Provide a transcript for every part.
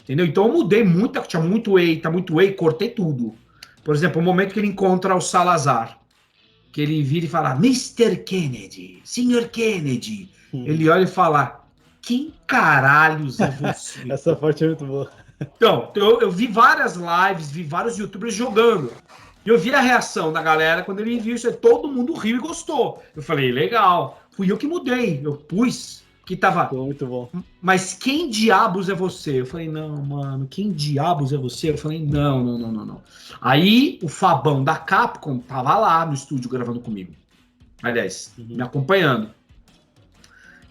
Entendeu? Então eu mudei muito, tinha muito eita, muito ei, cortei tudo. Por exemplo, o momento que ele encontra o Salazar, que ele vira e fala, Mr. Kennedy, Sr. Kennedy. Ele olha e fala, quem caralhos é você? Essa parte é muito boa. Então, eu vi várias lives, vi vários youtubers jogando. E eu vi a reação da galera quando ele viu isso. Aí todo mundo riu e gostou. Eu falei, legal. Fui eu que mudei. Eu pus que tava. Ficou muito bom. Mas quem diabos é você? Eu falei, não, mano, quem diabos é você? Eu falei, não, não, não, não, não. Aí o Fabão da Capcom tava lá no estúdio gravando comigo. Aliás, me acompanhando.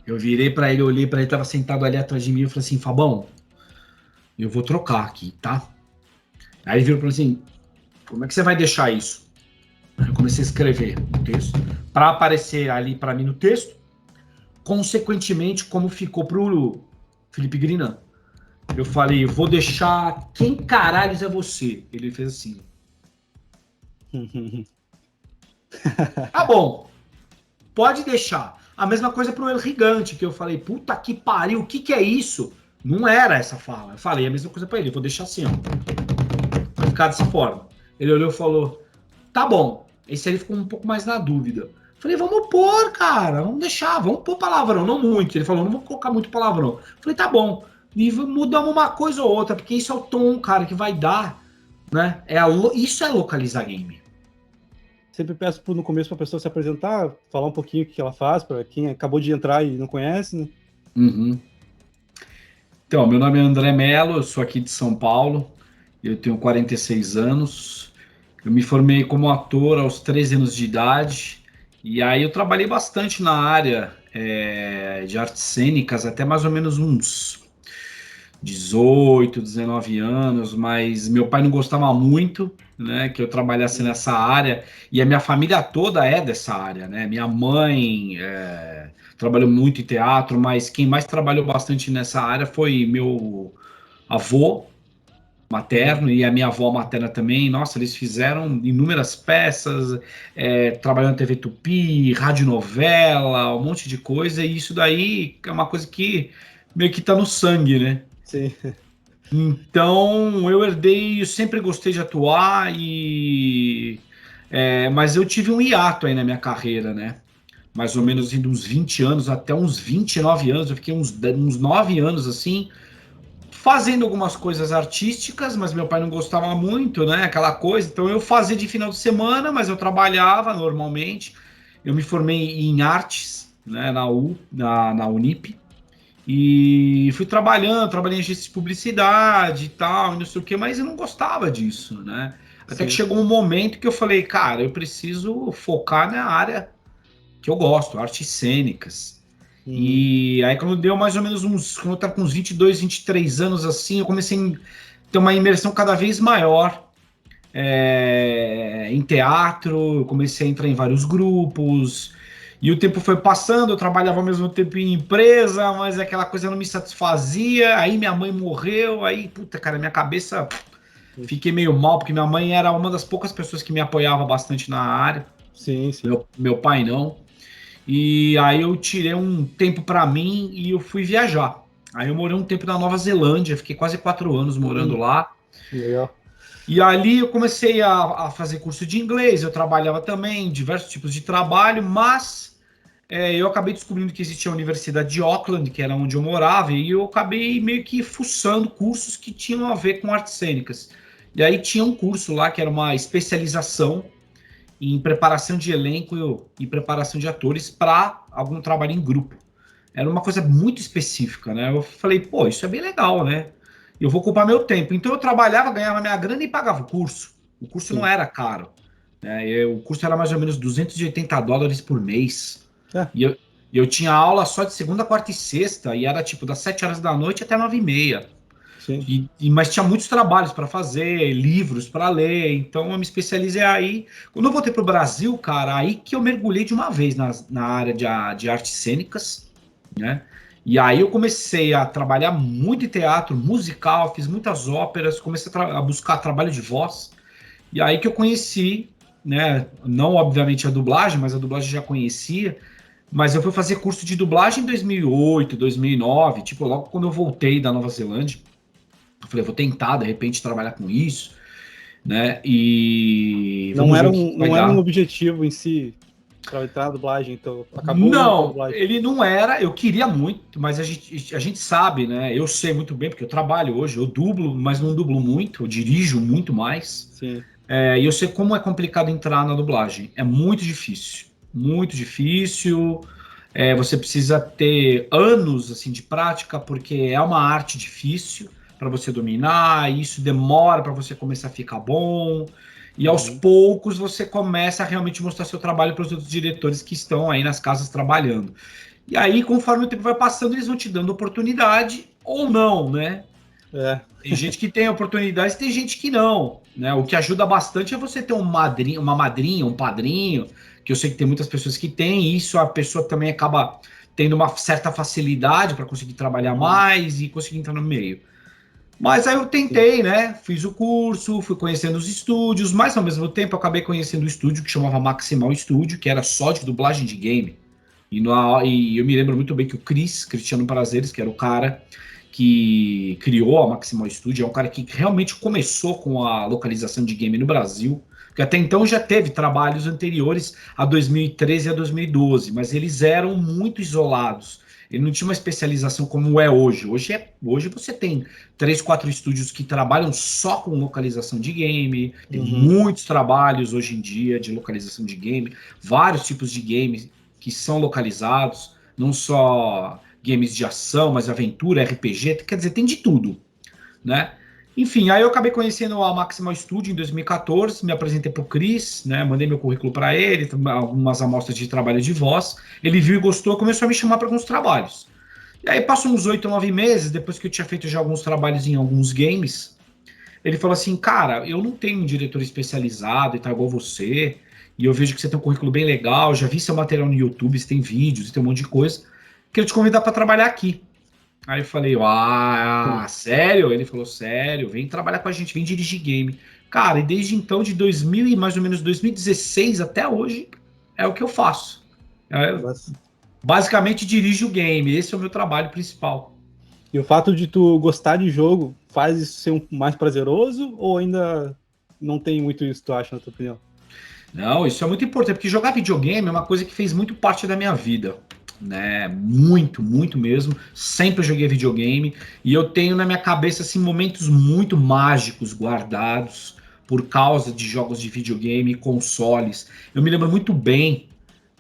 Eu virei pra ele, olhei pra ele, tava sentado ali atrás de mim. Eu falei assim, Fabão, eu vou trocar aqui, tá? Aí ele virou para assim, como é que você vai deixar isso? Eu comecei a escrever o texto para aparecer ali para mim no texto, consequentemente como ficou pro Felipe Grinan. Eu falei, vou deixar quem caralhos é você? Ele fez assim. Tá bom, pode deixar. A mesma coisa pro El Gigante, que eu falei, puta que pariu, o que que é isso? Não era essa fala. Eu falei a mesma coisa para ele, vou deixar assim, ó. Vai ficar dessa forma. Ele olhou e falou, tá bom. Esse aí ficou um pouco mais na dúvida. Falei, vamos pôr, cara, vamos deixar, vamos pôr palavrão, não muito. Ele falou, não vou colocar muito palavrão. Falei, tá bom. E mudamos uma coisa ou outra, porque isso é o tom, cara, que vai dar, né? Isso é localizar game. Sempre peço no começo para a pessoa se apresentar, falar um pouquinho o que ela faz, para quem acabou de entrar e não conhece, né? Uhum. Então, meu nome é André Mello, eu sou aqui de São Paulo, eu tenho 46 anos, eu me formei como ator aos 13 anos de idade, e aí eu trabalhei bastante na área de artes cênicas, até mais ou menos uns 18, 19 anos, mas meu pai não gostava muito, né, que eu trabalhasse nessa área, e a minha família toda é dessa área, né? Minha mãe trabalhou muito em teatro, mas quem mais trabalhou bastante nessa área foi meu avô materno e a minha avó materna também. Nossa, eles fizeram inúmeras peças, trabalhando na TV Tupi, radionovela, um monte de coisa, e isso daí é uma coisa que meio que tá no sangue, né? Sim. Então, eu herdei, eu sempre gostei de atuar mas eu tive um hiato aí na minha carreira, né? Mais ou menos indo uns 20 anos até uns 29 anos, eu fiquei uns 9 anos assim, fazendo algumas coisas artísticas, mas meu pai não gostava muito, né? Aquela coisa. Então eu fazia de final de semana, mas eu trabalhava normalmente. Eu me formei em artes, né, na Unip. E fui trabalhando, trabalhei em agência de publicidade e tal, e não sei o que, mas eu não gostava disso, né? Até que Sim. chegou um momento que eu falei, cara, eu preciso focar na área que eu gosto, artes cênicas. E aí, quando deu mais ou menos quando eu tava com uns 22, 23 anos assim, eu comecei a ter uma imersão cada vez maior em teatro, eu comecei a entrar em vários grupos, e o tempo foi passando, eu trabalhava ao mesmo tempo em empresa, mas aquela coisa não me satisfazia, aí minha mãe morreu, aí, puta, cara, minha cabeça, fiquei meio mal, porque minha mãe era uma das poucas pessoas que me apoiava bastante na área, Sim, sim. meu pai não, e aí eu tirei um tempo para mim e eu fui viajar. Aí eu morei um tempo na Nova Zelândia, fiquei quase 4 anos morando lá. Legal. E ali eu comecei a fazer curso de inglês, eu trabalhava também em diversos tipos de trabalho, mas eu acabei descobrindo que existia a Universidade de Auckland, que era onde eu morava, e eu acabei meio que fuçando cursos que tinham a ver com artes cênicas. E aí tinha um curso lá que era uma especialização em preparação de elenco e preparação de atores para algum trabalho em grupo. Era uma coisa muito específica, né? Eu falei, pô, isso é bem legal, né? Eu vou ocupar meu tempo. Então eu trabalhava, ganhava minha grana e pagava o curso. O curso não Sim. era caro, né? O curso era mais ou menos US$ 280 por mês. É, E eu tinha aula só de segunda, quarta e sexta, e era tipo das 7 horas da noite até 9h30. sim. Mas tinha muitos trabalhos para fazer, livros para ler, então eu me especializei aí. Quando eu voltei para o Brasil, cara, aí que eu mergulhei de uma vez na área de artes cênicas, né? E aí eu comecei a trabalhar muito em teatro musical, fiz muitas óperas, comecei a buscar trabalho de voz, e aí que eu conheci, né? Não obviamente a dublagem, mas a dublagem eu já conhecia, mas eu fui fazer curso de dublagem em 2008, 2009, tipo logo quando eu voltei da Nova Zelândia. falei, vou tentar, de repente, trabalhar com isso, né? E Não vamos ver era o que vai não era um dar. objetivo em si para entrar na dublagem, então acabou indo para Não, dublagem. ele não era. Eu queria muito, mas a gente sabe, né? Eu sei muito bem, porque eu trabalho hoje, eu dublo, mas não dublo muito, eu dirijo muito mais. Sim. E eu sei como é complicado entrar na dublagem. É muito difícil. Muito difícil. Você precisa ter anos assim de prática, porque é uma arte difícil para você dominar, e isso demora para você começar a ficar bom. E aos Uhum. poucos você começa a realmente mostrar seu trabalho para os outros diretores que estão aí nas casas trabalhando. E aí, conforme o tempo vai passando, eles vão te dando oportunidade ou não, né? É, Tem gente que tem oportunidades, tem gente que não, né? O que ajuda bastante é você ter uma madrinha, um padrinho, que eu sei que tem muitas pessoas que têm, e isso a pessoa também acaba tendo uma certa facilidade para conseguir trabalhar uhum. mais e conseguir entrar no meio. Mas aí eu Sim. tentei, né? Fiz o curso, fui conhecendo os estúdios, mas ao mesmo tempo eu acabei conhecendo o estúdio que chamava Maximal Studio, que era só de dublagem de game. E eu me lembro muito bem que o Cristiano Prazeres, que era o cara que criou a Maximal Studio, é um cara que realmente começou com a localização de game no Brasil, que até então já teve trabalhos anteriores a 2013 e a 2012, mas eles eram muito isolados. Ele não tinha uma especialização como é hoje. Hoje você tem 3, 4 estúdios que trabalham só com localização de game, tem Uhum. muitos trabalhos hoje em dia de localização de game, vários tipos de games que são localizados, não só games de ação, mas aventura, RPG, quer dizer, tem de tudo, né? Enfim, aí eu acabei conhecendo a Maximal Studio em 2014, me apresentei para o Cris, né? Mandei meu currículo para ele, algumas amostras de trabalho de voz. Ele viu e gostou, começou a me chamar para alguns trabalhos. E aí passou uns 8, 9 meses, depois que eu tinha feito já alguns trabalhos em alguns games, ele falou assim, cara, eu não tenho um diretor especializado e tal, igual você, e eu vejo que você tem um currículo bem legal, já vi seu material no YouTube, você tem vídeos, tem um monte de coisa, queria te convidar para trabalhar aqui. Aí eu falei, Sim. sério? Ele falou, sério, vem trabalhar com a gente, vem dirigir game. Cara, e desde então, de 2000 e mais ou menos 2016 até hoje, é o que eu faço. Eu, Mas... basicamente dirijo o game, esse é o meu trabalho principal. E o fato de tu gostar de jogo faz isso ser mais prazeroso ou ainda não tem muito isso, tu acha, na tua opinião? Não, isso é muito importante, porque jogar videogame é uma coisa que fez muito parte da minha vida, né? Muito, muito mesmo. Sempre joguei videogame e eu tenho na minha cabeça assim momentos muito mágicos guardados por causa de jogos de videogame e consoles. Eu me lembro muito bem,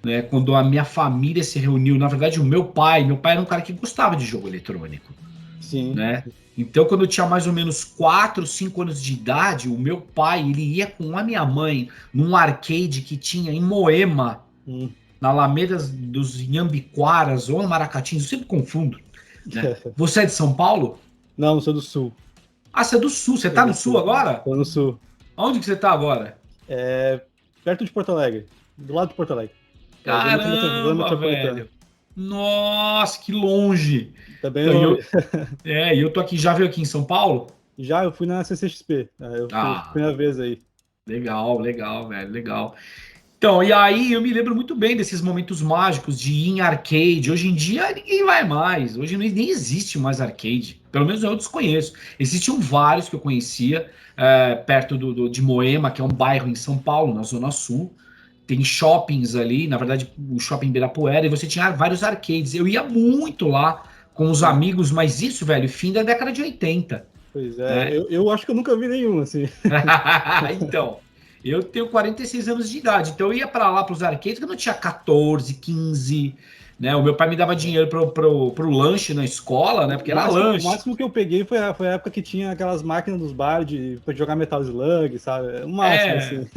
né, quando a minha família se reuniu, na verdade meu pai era um cara que gostava de jogo eletrônico, Sim. né? Então, quando eu tinha mais ou menos 4, 5 anos de idade, o meu pai ele ia com a minha mãe num arcade que tinha em Moema, Hum. na Alameda dos Inhambiquaras ou Maracatins, eu sempre confundo, né? Você é de São Paulo? Não, eu sou do sul. Ah, você é do Sul. Você Sou tá do no Sul sul. agora? Tô no sul. Onde que você tá agora? É perto de Porto Alegre. Do lado de Porto Alegre. É zona Caramba, metropolitana. velho. Nossa, que longe. Tá bem Então, longe. e eu tô aqui, já veio aqui em São Paulo? Já eu fui na CCXP. Eu fui a Ah, primeira vez aí. legal, legal, velho, legal. Então, e aí eu me lembro muito bem desses momentos mágicos de ir em arcade. Hoje em dia ninguém vai mais. Hoje nem existe mais arcade. Pelo menos eu desconheço. Existiam vários que eu conhecia perto de Moema, que é um bairro em São Paulo, na Zona Sul. Tem shoppings ali, na verdade, o shopping Ibirapuera, e você tinha vários arcades. Eu ia muito lá com os Sim. amigos, mas isso, velho, fim da década de 80, Pois é. né? Eu acho que eu nunca vi nenhum, assim. Então, eu tenho 46 anos de idade, então eu ia para lá para os arcades quando eu tinha 14, 15, né? O meu pai me dava dinheiro pro lanche na escola, né? Porque era O lanche. máximo que eu peguei foi a época que tinha aquelas máquinas dos bar pra jogar Metal Slug, sabe? O máximo, assim.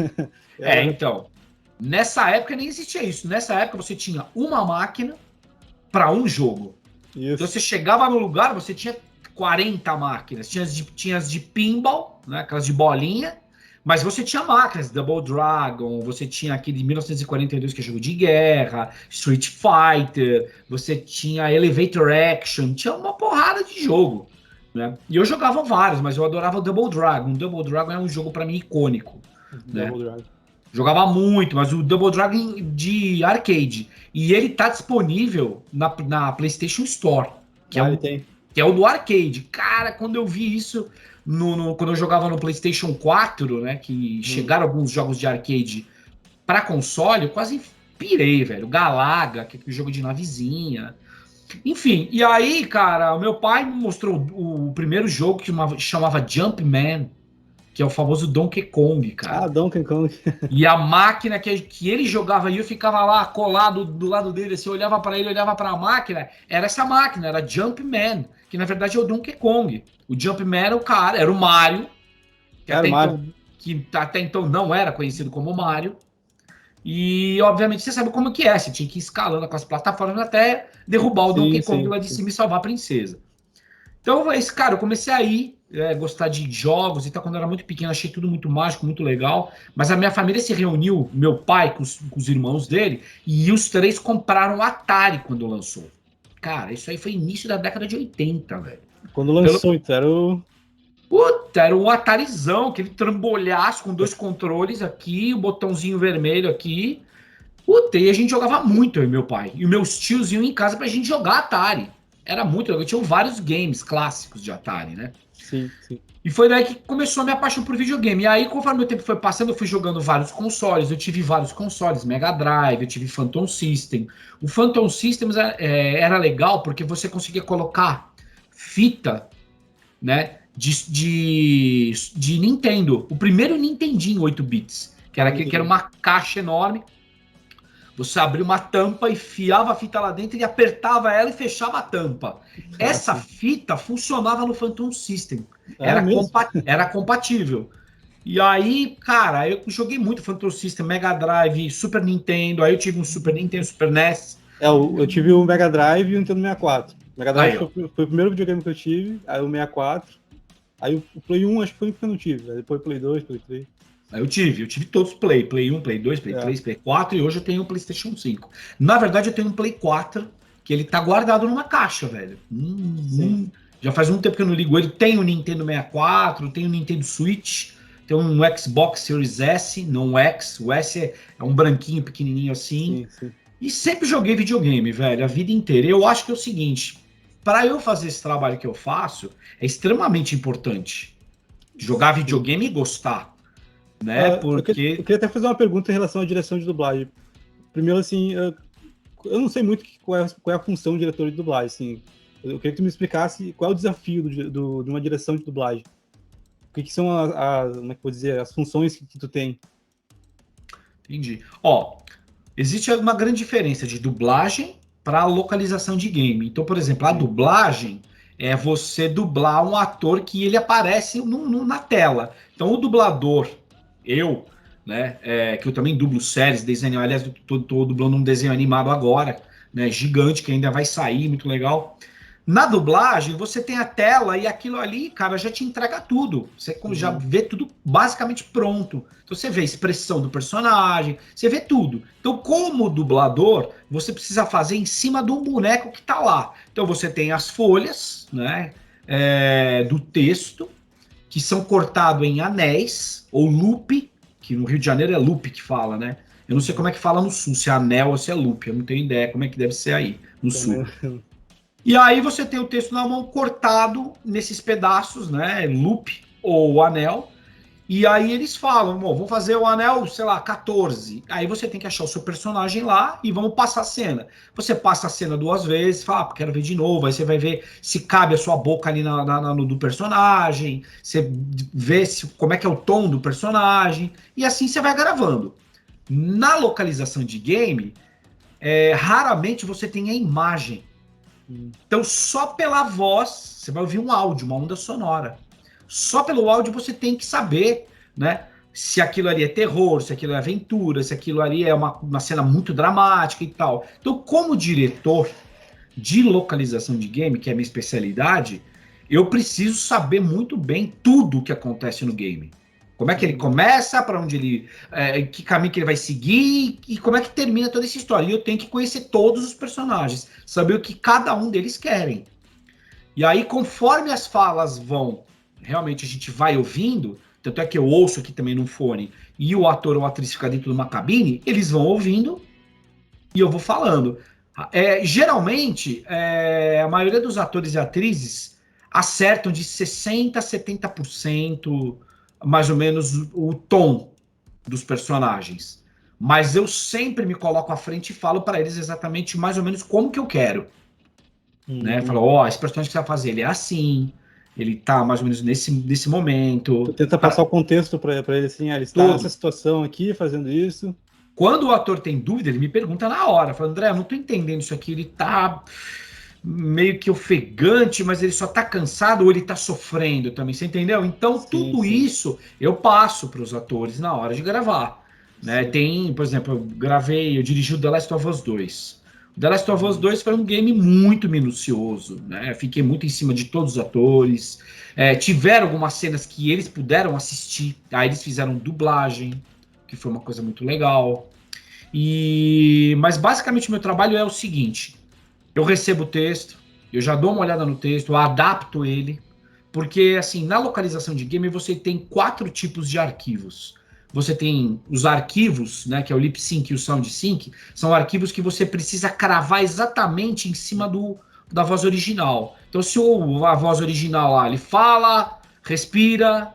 É, Era então. Nessa época nem existia isso. Nessa época você tinha uma máquina para um jogo. Então isso. você chegava no lugar, você tinha 40 máquinas. Tinha as de pinball, né? Aquelas de bolinha. Mas você tinha máquinas, Double Dragon, você tinha aquele de 1942 que é jogo de guerra, Street Fighter, você tinha Elevator Action, tinha uma porrada de jogo, né? E eu jogava vários, mas eu adorava o Double Dragon. O Double Dragon é um jogo para mim icônico, né? Double Drive. Jogava muito, mas o Double Dragon de arcade. E ele tá disponível na PlayStation Store, que é Ah, ele um tem. que é o do arcade. Cara, quando eu vi isso, quando eu jogava no PlayStation 4, né, que chegaram alguns jogos de arcade para console, eu quase pirei, velho. Galaga, que é aquele jogo de navezinha. Enfim, e aí, cara, o meu pai me mostrou o primeiro jogo que chamava Jumpman, que é o famoso Donkey Kong, Ah, cara. Donkey Kong. E a máquina que ele jogava e eu ficava lá colado do lado dele, assim, eu olhava para ele, olhava para a máquina, era essa máquina, era Jumpman, que na verdade é o Donkey Kong. O Jumpman era o cara, era o Mario, Era o Mario. que até então não era conhecido como Mario. E obviamente você sabe como que é, você tinha que ir escalando com as plataformas até derrubar o Donkey Sim, Kong sim, lá de sim. cima e salvar a princesa. Então, esse cara, eu comecei a ir, gostar de jogos e tal, quando eu era muito pequeno, achei tudo muito mágico, muito legal. Mas a minha família se reuniu, meu pai com os irmãos dele, e os três compraram o Atari quando lançou. Cara, isso aí foi início da década de 80, velho. Quando Pelo... lançou, então, era o. Puta, era um Atarizão, aquele trambolhaço com dois controles aqui, o botãozinho vermelho aqui. Puta, e a gente jogava muito, eu e meu pai. E meus tios iam em casa pra gente jogar Atari. Era muito legal. Tinha vários games clássicos de Atari, né? Sim, sim. E foi daí que começou a minha paixão por videogame. E aí, conforme o tempo foi passando, eu fui jogando vários consoles. Eu tive vários consoles, Mega Drive, eu tive Phantom System. O Phantom System era legal porque você conseguia colocar fita, né, de Nintendo. O primeiro Nintendinho 8 bits, que era aquele que era Entendi. uma caixa enorme. Você abria uma tampa, enfiava a fita lá dentro e apertava ela e fechava a tampa. Ah, Essa sim. fita funcionava no Phantom System. Era mesmo? Era compatível. E aí, cara, eu joguei muito Phantom System, Mega Drive, Super Nintendo. Aí eu tive um Super Nintendo, Super NES. Eu tive o Mega Drive e o Nintendo 64. O Mega Drive Aí, ó. foi o primeiro videogame que eu tive, aí o 64. Aí o Play 1 acho que foi o que eu não tive. Aí depois Play 2, Play 3. Aí eu tive todos os Play 1, Play 2, Play É, 3, Play 4 e hoje eu tenho o PlayStation 5. Na verdade, eu tenho um Play 4 que ele tá guardado numa caixa, velho. sim. Já faz um tempo que eu não ligo ele. Tem o Nintendo 64, tem o Nintendo Switch, tem um Xbox Series S, não o X. O S é um branquinho pequenininho assim. Sim, sim. E sempre joguei videogame, velho, a vida inteira. Eu acho que é o seguinte, para eu fazer esse trabalho que eu faço, é extremamente importante jogar Sim. videogame e gostar, né? Eu Porque queria até fazer uma pergunta em relação à direção de dublagem. Primeiro, assim, eu não sei muito qual é a função do diretor de dublagem, assim. Eu queria que tu me explicasse qual é o desafio de uma direção de dublagem. O que são como é que eu vou dizer, as funções que tu tem. entendi. Ó, existe uma grande diferença de dublagem para localização de game. Então, por exemplo, a Sim, dublagem é você dublar um ator que ele aparece na tela. Então, o dublador, eu, né, que eu também dublo séries, desenho, aliás, tô dublando um desenho animado agora, né, gigante, que ainda vai sair, muito legal. Na dublagem, você tem a tela e aquilo ali, cara, já te entrega tudo. Você já uhum, vê tudo basicamente pronto. Então você vê a expressão do personagem, você vê tudo. Então, como dublador, você precisa fazer em cima do boneco que está lá. Então você tem as folhas, né, do texto, que são cortados em anéis, ou loop, que no Rio de Janeiro é loop que fala, né? Eu não sei como é que fala no sul, se é anel ou se é loop. Eu não tenho ideia como é que deve ser aí, no sul. também. E aí você tem o texto na mão cortado nesses pedaços, né? Loop ou anel. E aí eles falam, vou fazer o anel, sei lá, 14. Aí você tem que achar o seu personagem lá e vamos passar a cena. Você passa a cena duas vezes, fala, quero ver de novo. Aí você vai ver se cabe a sua boca ali no do personagem. Você vê como é que é o tom do personagem. E assim você vai gravando. Na localização de game, raramente você tem a imagem. Então, só pela voz, você vai ouvir um áudio, uma onda sonora. Só pelo áudio você tem que saber, né? Se aquilo ali é terror, se aquilo é aventura, se aquilo ali é uma cena muito dramática e tal. Então, como diretor de localização de game, que é a minha especialidade, eu preciso saber muito bem tudo o que acontece no game. Como é que ele Uhum. começa, para onde ele. Que caminho que ele vai seguir e como é que termina toda essa história. E eu tenho que conhecer todos os personagens, saber o que cada um deles querem. E aí, conforme as falas vão, realmente a gente vai ouvindo, tanto é que eu ouço aqui também no fone, e o ator ou a atriz fica dentro de uma cabine, eles vão ouvindo e eu vou falando. Geralmente, a maioria dos atores e atrizes acertam de 60% a 70%, mais ou menos, o tom dos personagens. Mas eu sempre me coloco à frente e falo para eles exatamente mais ou menos como que eu quero. Né? Falo, esse personagem que você vai fazer, ele é assim, ele tá mais ou menos nesse momento. Tu tenta passar o contexto para ele, assim, ele está nessa Todo. situação aqui, fazendo isso. Quando o ator tem dúvida, ele me pergunta na hora, fala, André, eu não tô entendendo isso aqui, ele tá meio que ofegante, mas ele só tá cansado ou ele tá sofrendo também, você entendeu? Então, Sim, tudo sim. isso eu passo para os atores na hora de gravar. Né? Sim. Tem, por exemplo, eu dirigi o The Last of Us 2. O The Last of Us 2 foi um game muito minucioso, né? Eu fiquei muito em cima de todos os atores. Tiveram algumas cenas que eles puderam assistir, aí eles fizeram dublagem, que foi uma coisa muito legal. Mas basicamente o meu trabalho é o seguinte: eu recebo o texto, eu já dou uma olhada no texto, eu adapto ele, porque assim, na localização de game você tem 4 tipos de arquivos. Você tem os arquivos, né, que é o lip sync e o sound sync, são arquivos que você precisa cravar exatamente em cima da voz original. Então, se a voz original lá, ele fala, respira,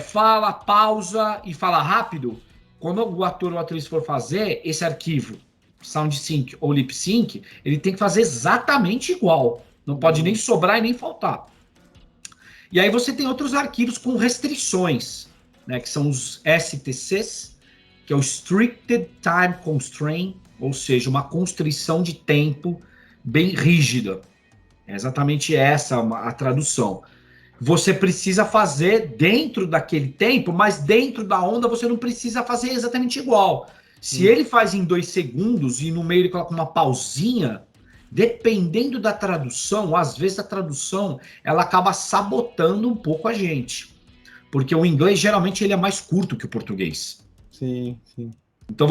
fala, pausa e fala rápido, quando o ator ou a atriz for fazer esse arquivo, sound sync ou lip sync, ele tem que fazer exatamente igual. Não pode nem sobrar e nem faltar. E aí você tem outros arquivos com restrições, né, que são os STCs, que é o Restricted Time Constraint, ou seja, uma constrição de tempo bem rígida. É exatamente essa a tradução. Você precisa fazer dentro daquele tempo, mas dentro da onda você não precisa fazer exatamente igual. Se ele faz em 2 segundos e no meio ele coloca uma pausinha, dependendo da tradução, às vezes a tradução ela acaba sabotando um pouco a gente. Porque o inglês geralmente ele é mais curto que o português. Sim, sim. Então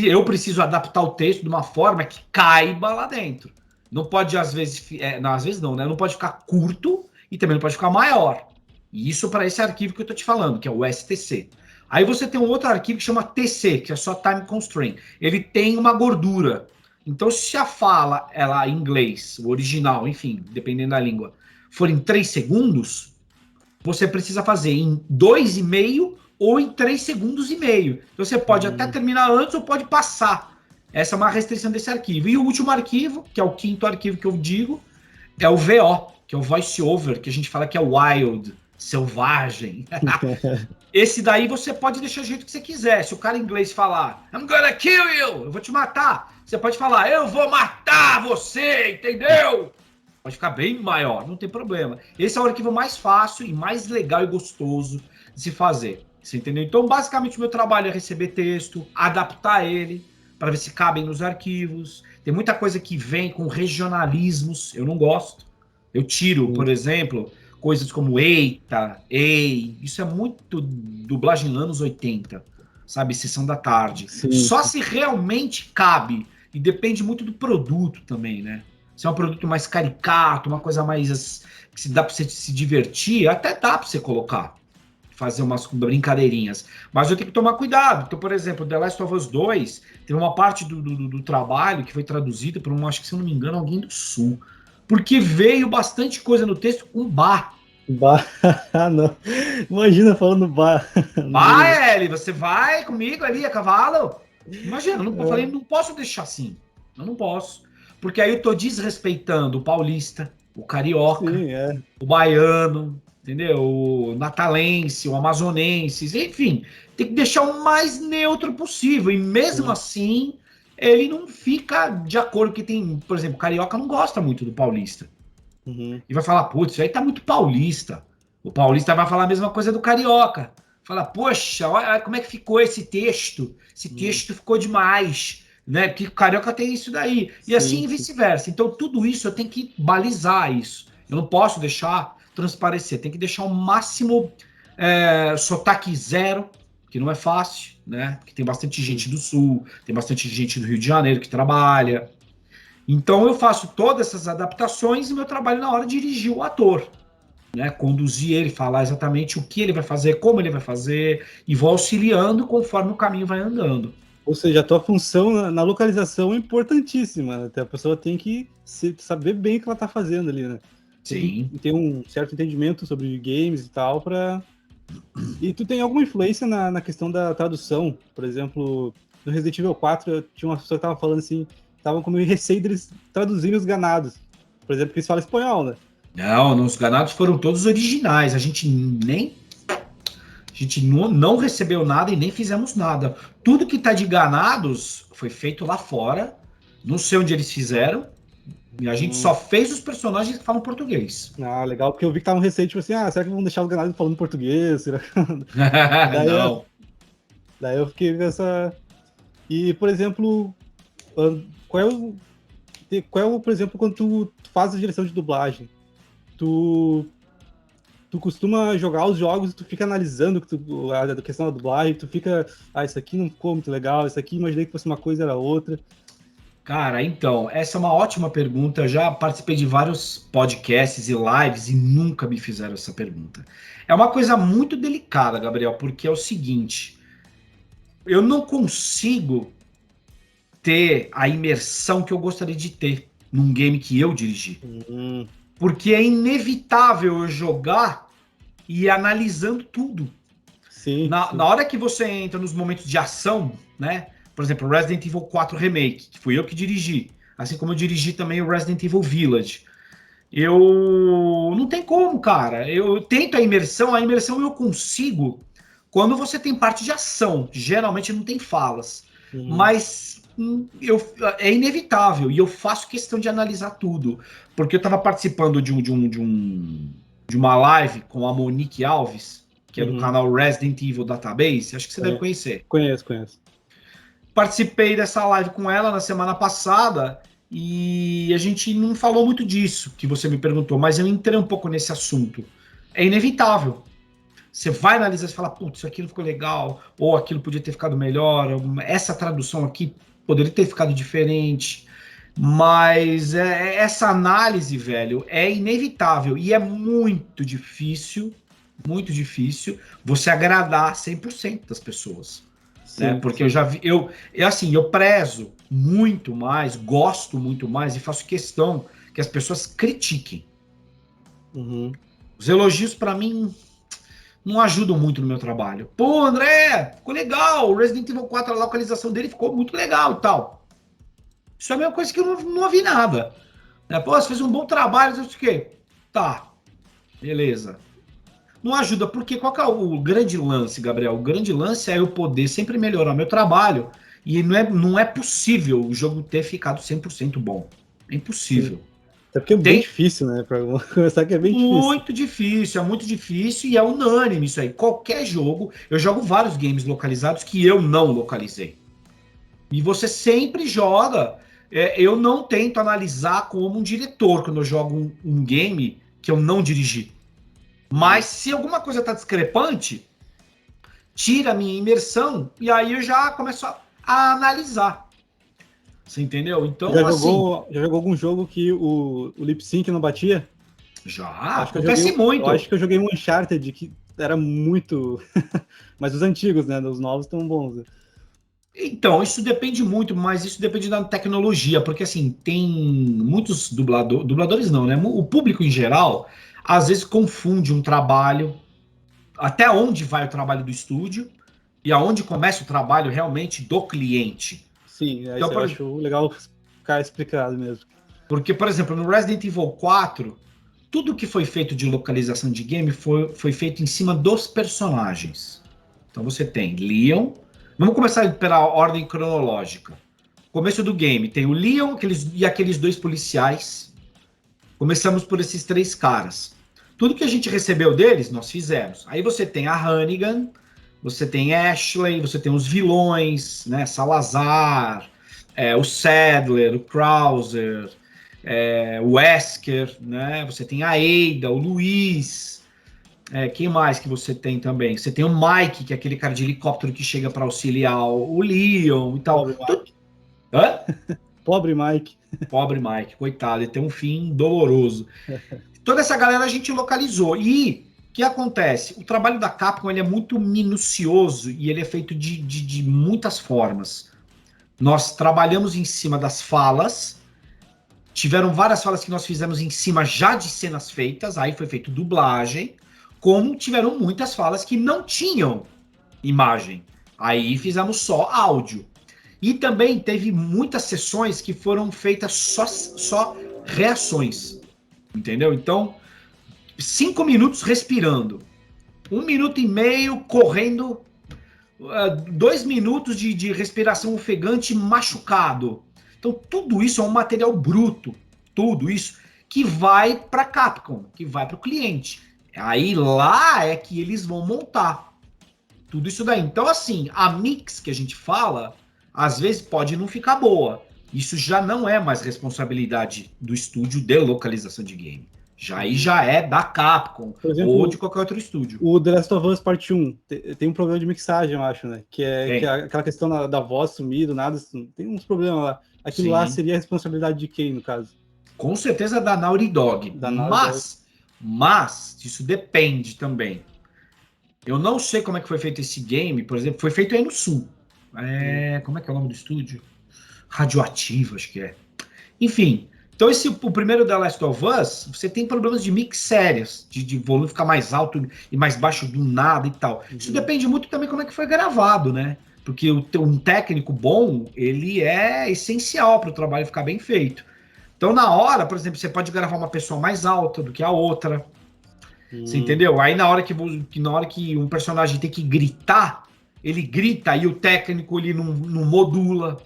eu preciso adaptar o texto de uma forma que caiba lá dentro. Não pode, às vezes, não, às vezes não, né? Não pode ficar curto e também não pode ficar maior. E isso para esse arquivo que eu estou te falando, que é o STC. Aí você tem um outro arquivo que chama TC, que é só Time Constraint. Ele tem uma gordura. Então, se a fala, ela em inglês, o original, enfim, dependendo da língua, for em 3 segundos, você precisa fazer em 2,5 ou em 3 segundos e meio. Então você pode até terminar antes ou pode passar. Essa é uma restrição desse arquivo. E o último arquivo, que é o quinto arquivo que eu digo, é o VO, que é o voice over, que a gente fala que é wild, selvagem. Esse daí você pode deixar do jeito que você quiser. Se o cara em inglês falar, I'm gonna kill you, eu vou te matar. Você pode falar, eu vou matar você, entendeu? Pode ficar bem maior, não tem problema. Esse é o arquivo mais fácil e mais legal e gostoso de se fazer. Você entendeu? Então, basicamente, o meu trabalho é receber texto, adaptar ele para ver se cabem nos arquivos. Tem muita coisa que vem com regionalismos, eu não gosto. Eu tiro, por exemplo, coisas como eita, ei. Isso é muito dublagem anos 80, sabe? Sessão da tarde. Sim, Só sim. se realmente cabe. E depende muito do produto também, né? Se é um produto mais caricato, uma coisa mais que se dá para você se divertir, até dá para você colocar, fazer umas brincadeirinhas. Mas eu tenho que tomar cuidado. Então, por exemplo, The Last of Us 2, teve uma parte do trabalho que foi traduzida por acho que, se eu não me engano, alguém do Sul. Porque veio bastante coisa no texto com bar. Bar. Não. Imagina falando bar. Vai, Eli, você vai comigo ali a cavalo? Imagina, eu falei, não posso deixar assim. Eu não posso. Porque aí eu tô desrespeitando o paulista, o carioca, Sim, o baiano, entendeu? O natalense, o amazonense, enfim, tem que deixar o mais neutro possível. E mesmo assim, ele não fica de acordo que tem, por exemplo, o carioca não gosta muito do paulista. E vai falar, putz, isso aí tá muito paulista. O paulista vai falar a mesma coisa do carioca. Fala, poxa, olha como é que ficou esse texto. Esse texto ficou demais. Né? Porque o carioca tem isso daí. E assim vice-versa. Então, tudo isso eu tenho que balizar isso. Eu não posso deixar transparecer. Tem que deixar o máximo sotaque zero, que não é fácil, né? Porque tem bastante gente do Sul, tem bastante gente do Rio de Janeiro que trabalha. Então eu faço todas essas adaptações e meu trabalho na hora é dirigir o ator, né? Conduzir ele, falar exatamente o que ele vai fazer, como ele vai fazer, e vou auxiliando conforme o caminho vai andando. Ou seja, a tua função na localização é importantíssima, né? A pessoa tem que saber bem o que ela tá fazendo ali, né? Tem Sim. que ter um certo entendimento sobre games e tal para. E tu tem alguma influência na questão da tradução? Por exemplo, no Resident Evil 4, eu tinha uma pessoa que tava falando assim, tava com meio receio deles traduzirem os ganados. Por exemplo, que eles falam espanhol, né? Não, os ganados foram todos originais. A gente não recebeu nada e nem fizemos nada. Tudo que tá de ganados foi feito lá fora. Não sei onde eles fizeram. E a gente só fez os personagens que falam português. Ah, legal, porque eu vi que tava um receio, tipo assim, será que vão deixar os ganados falando português? daí, eu, Não. daí eu fiquei com essa. E, por exemplo, qual é por exemplo, quando tu faz a direção de dublagem, tu, tu costuma jogar os jogos e tu fica analisando a questão da dublagem, tu fica, isso aqui não ficou muito legal, isso aqui imaginei que fosse uma coisa, era outra. Cara, então, essa é uma ótima pergunta. Eu já participei de vários podcasts e lives e nunca me fizeram essa pergunta. É uma coisa muito delicada, Gabriel, porque é o seguinte: eu não consigo ter a imersão que eu gostaria de ter num game que eu dirigi. Hum, Porque é inevitável eu jogar e ir analisando tudo. sim, Na sim. hora que você entra nos momentos de ação, né? Por exemplo, Resident Evil 4 Remake, que fui eu que dirigi. Assim como eu dirigi também o Resident Evil Village. Eu não tem como, cara. Eu tento a imersão eu consigo quando você tem parte de ação. Geralmente não tem falas. Uhum. Mas é inevitável e eu faço questão de analisar tudo. Porque eu estava participando de uma live com a Monique Alves, que é do Uhum. canal Resident Evil Database. Acho que você deve Conheço, conhecer. conheço. Participei dessa live com ela na semana passada e a gente não falou muito disso que você me perguntou, mas eu entrei um pouco nesse assunto. É inevitável. Você vai analisar e fala, putz, isso aqui não ficou legal, ou aquilo podia ter ficado melhor, ou essa tradução aqui poderia ter ficado diferente. Mas essa análise, velho, é inevitável e é muito difícil você agradar 100% das pessoas, né? Sim, Porque eu sim. já vi, assim, eu prezo muito mais, gosto muito mais e faço questão que as pessoas critiquem. Uhum. Os elogios para mim não ajudam muito no meu trabalho. Pô, André, ficou legal. O Resident Evil 4, a localização dele ficou muito legal e tal. Isso é a mesma coisa que eu não ouvi nada. Né? Pô, você fez um bom trabalho, não sei o quê. Tá, beleza. Não ajuda, porque qual que é o grande lance, Gabriel? O grande lance é eu poder sempre melhorar meu trabalho e não é possível o jogo ter ficado 100% bom. É Sim. impossível. Até porque é bem Tem difícil, né? Pra começar que é bem difícil. é muito difícil e é unânime isso aí. Qualquer jogo, eu jogo vários games localizados que eu não localizei. E você sempre joga. Eu não tento analisar como um diretor quando eu jogo um game que eu não dirigi. Uhum. Mas se alguma coisa está discrepante, tira a minha imersão e aí eu já começo a analisar. Você entendeu? Então, assim, Já jogou algum jogo que o lip sync não batia? já acontece Eu acho muito. que eu joguei um Uncharted que era muito. Mas os antigos, né? Os novos estão bons. Né? Então, isso depende muito, mas isso depende da tecnologia, porque assim, tem muitos dubladores não, né? O público em geral, às vezes confunde um trabalho, até onde vai o trabalho do estúdio e aonde começa o trabalho realmente do cliente. Sim, é Então, isso eu acho legal ficar explicado mesmo. porque, por exemplo, no Resident Evil 4, tudo que foi feito de localização de game foi feito em cima dos personagens. Então você tem Leon. Vamos começar pela ordem cronológica. Começo do game, tem o Leon e aqueles dois policiais. Começamos por esses três caras. Tudo que a gente recebeu deles, nós fizemos. Aí você tem a Hannigan, você tem Ashley, você tem os vilões, né? Salazar, o Sadler, o Krauser, o Wesker, né? Você tem a Ada, o Luiz. Quem mais que você tem também? Você tem o Mike, que é aquele cara de helicóptero que chega para auxiliar o Leon e tal. Pobre Mike. Hã? Pobre Mike. Pobre Mike, coitado, ele tem um fim doloroso. Toda essa galera a gente localizou. E o que acontece? O trabalho da Capcom ele é muito minucioso e ele é feito de muitas formas. Nós trabalhamos em cima das falas, tiveram várias falas que nós fizemos em cima já de cenas feitas, aí foi feito dublagem, como tiveram muitas falas que não tinham imagem, aí fizemos só áudio. E também teve muitas sessões que foram feitas só reações, entendeu? Então, 5 minutos respirando, 1 minuto e meio correndo, 2 minutos de respiração ofegante machucado. Então, tudo isso é um material bruto, tudo isso que vai para a Capcom, que vai para o cliente. Aí lá é que eles vão montar tudo isso daí. Então, assim, a mix que a gente fala, às vezes pode não ficar boa. Isso já não é mais responsabilidade do estúdio de localização de game. Aí já é da Capcom, Por exemplo, ou de qualquer outro estúdio. O The Last of Us Parte 1 tem um problema de mixagem, eu acho, né? Que é aquela questão da voz sumir, do nada, tem uns problemas lá. Aquilo Sim. lá seria a responsabilidade de quem, no caso? Com certeza da Naughty Dog. Mas isso depende também. Eu não sei como é que foi feito esse game, por exemplo, foi feito aí no Sul. Como é que é o nome do estúdio? Radioativo, acho que é. Enfim, então o primeiro The Last of Us, você tem problemas de mix sérios, de volume ficar mais alto e mais baixo do nada e tal. Isso depende muito também como é que foi gravado, né? Porque um técnico bom, ele é essencial para o trabalho ficar bem feito. Então, na hora, por exemplo, você pode gravar uma pessoa mais alta do que a outra. Você entendeu? Aí na hora que um personagem tem que gritar, ele grita e o técnico ele não modula.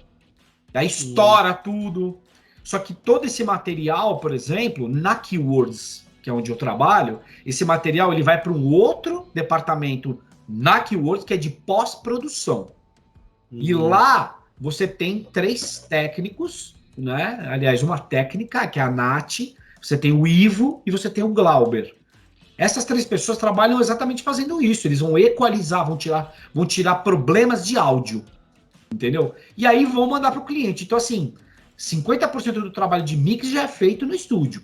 Aí estoura tudo. Só que todo esse material, por exemplo, na Keywords, que é onde eu trabalho, esse material ele vai para um outro departamento na Keywords, que é de pós-produção. E lá você tem 3 técnicos, né? Aliás, uma técnica, que é a Nath, você tem o Ivo e você tem o Glauber. Essas 3 pessoas trabalham exatamente fazendo isso. Eles vão equalizar, vão tirar problemas de áudio. Entendeu? E aí vão mandar para o cliente. Então, assim, 50% do trabalho de mix já é feito no estúdio.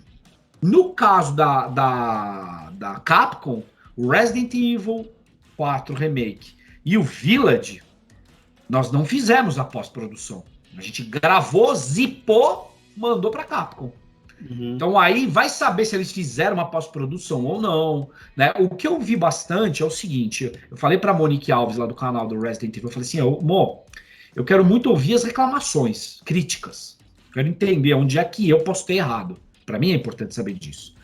No caso da Capcom, o Resident Evil 4 Remake e o Village, nós não fizemos a pós-produção. A gente gravou, zipou, mandou para a Capcom. Então aí vai saber se eles fizeram uma pós-produção ou não, né? O que eu vi bastante é o seguinte, eu falei para Monique Alves lá do canal do Resident Evil, eu falei assim, Mo, eu quero muito ouvir as reclamações, críticas. Quero entender onde é que eu posso ter errado. Para mim é importante saber disso.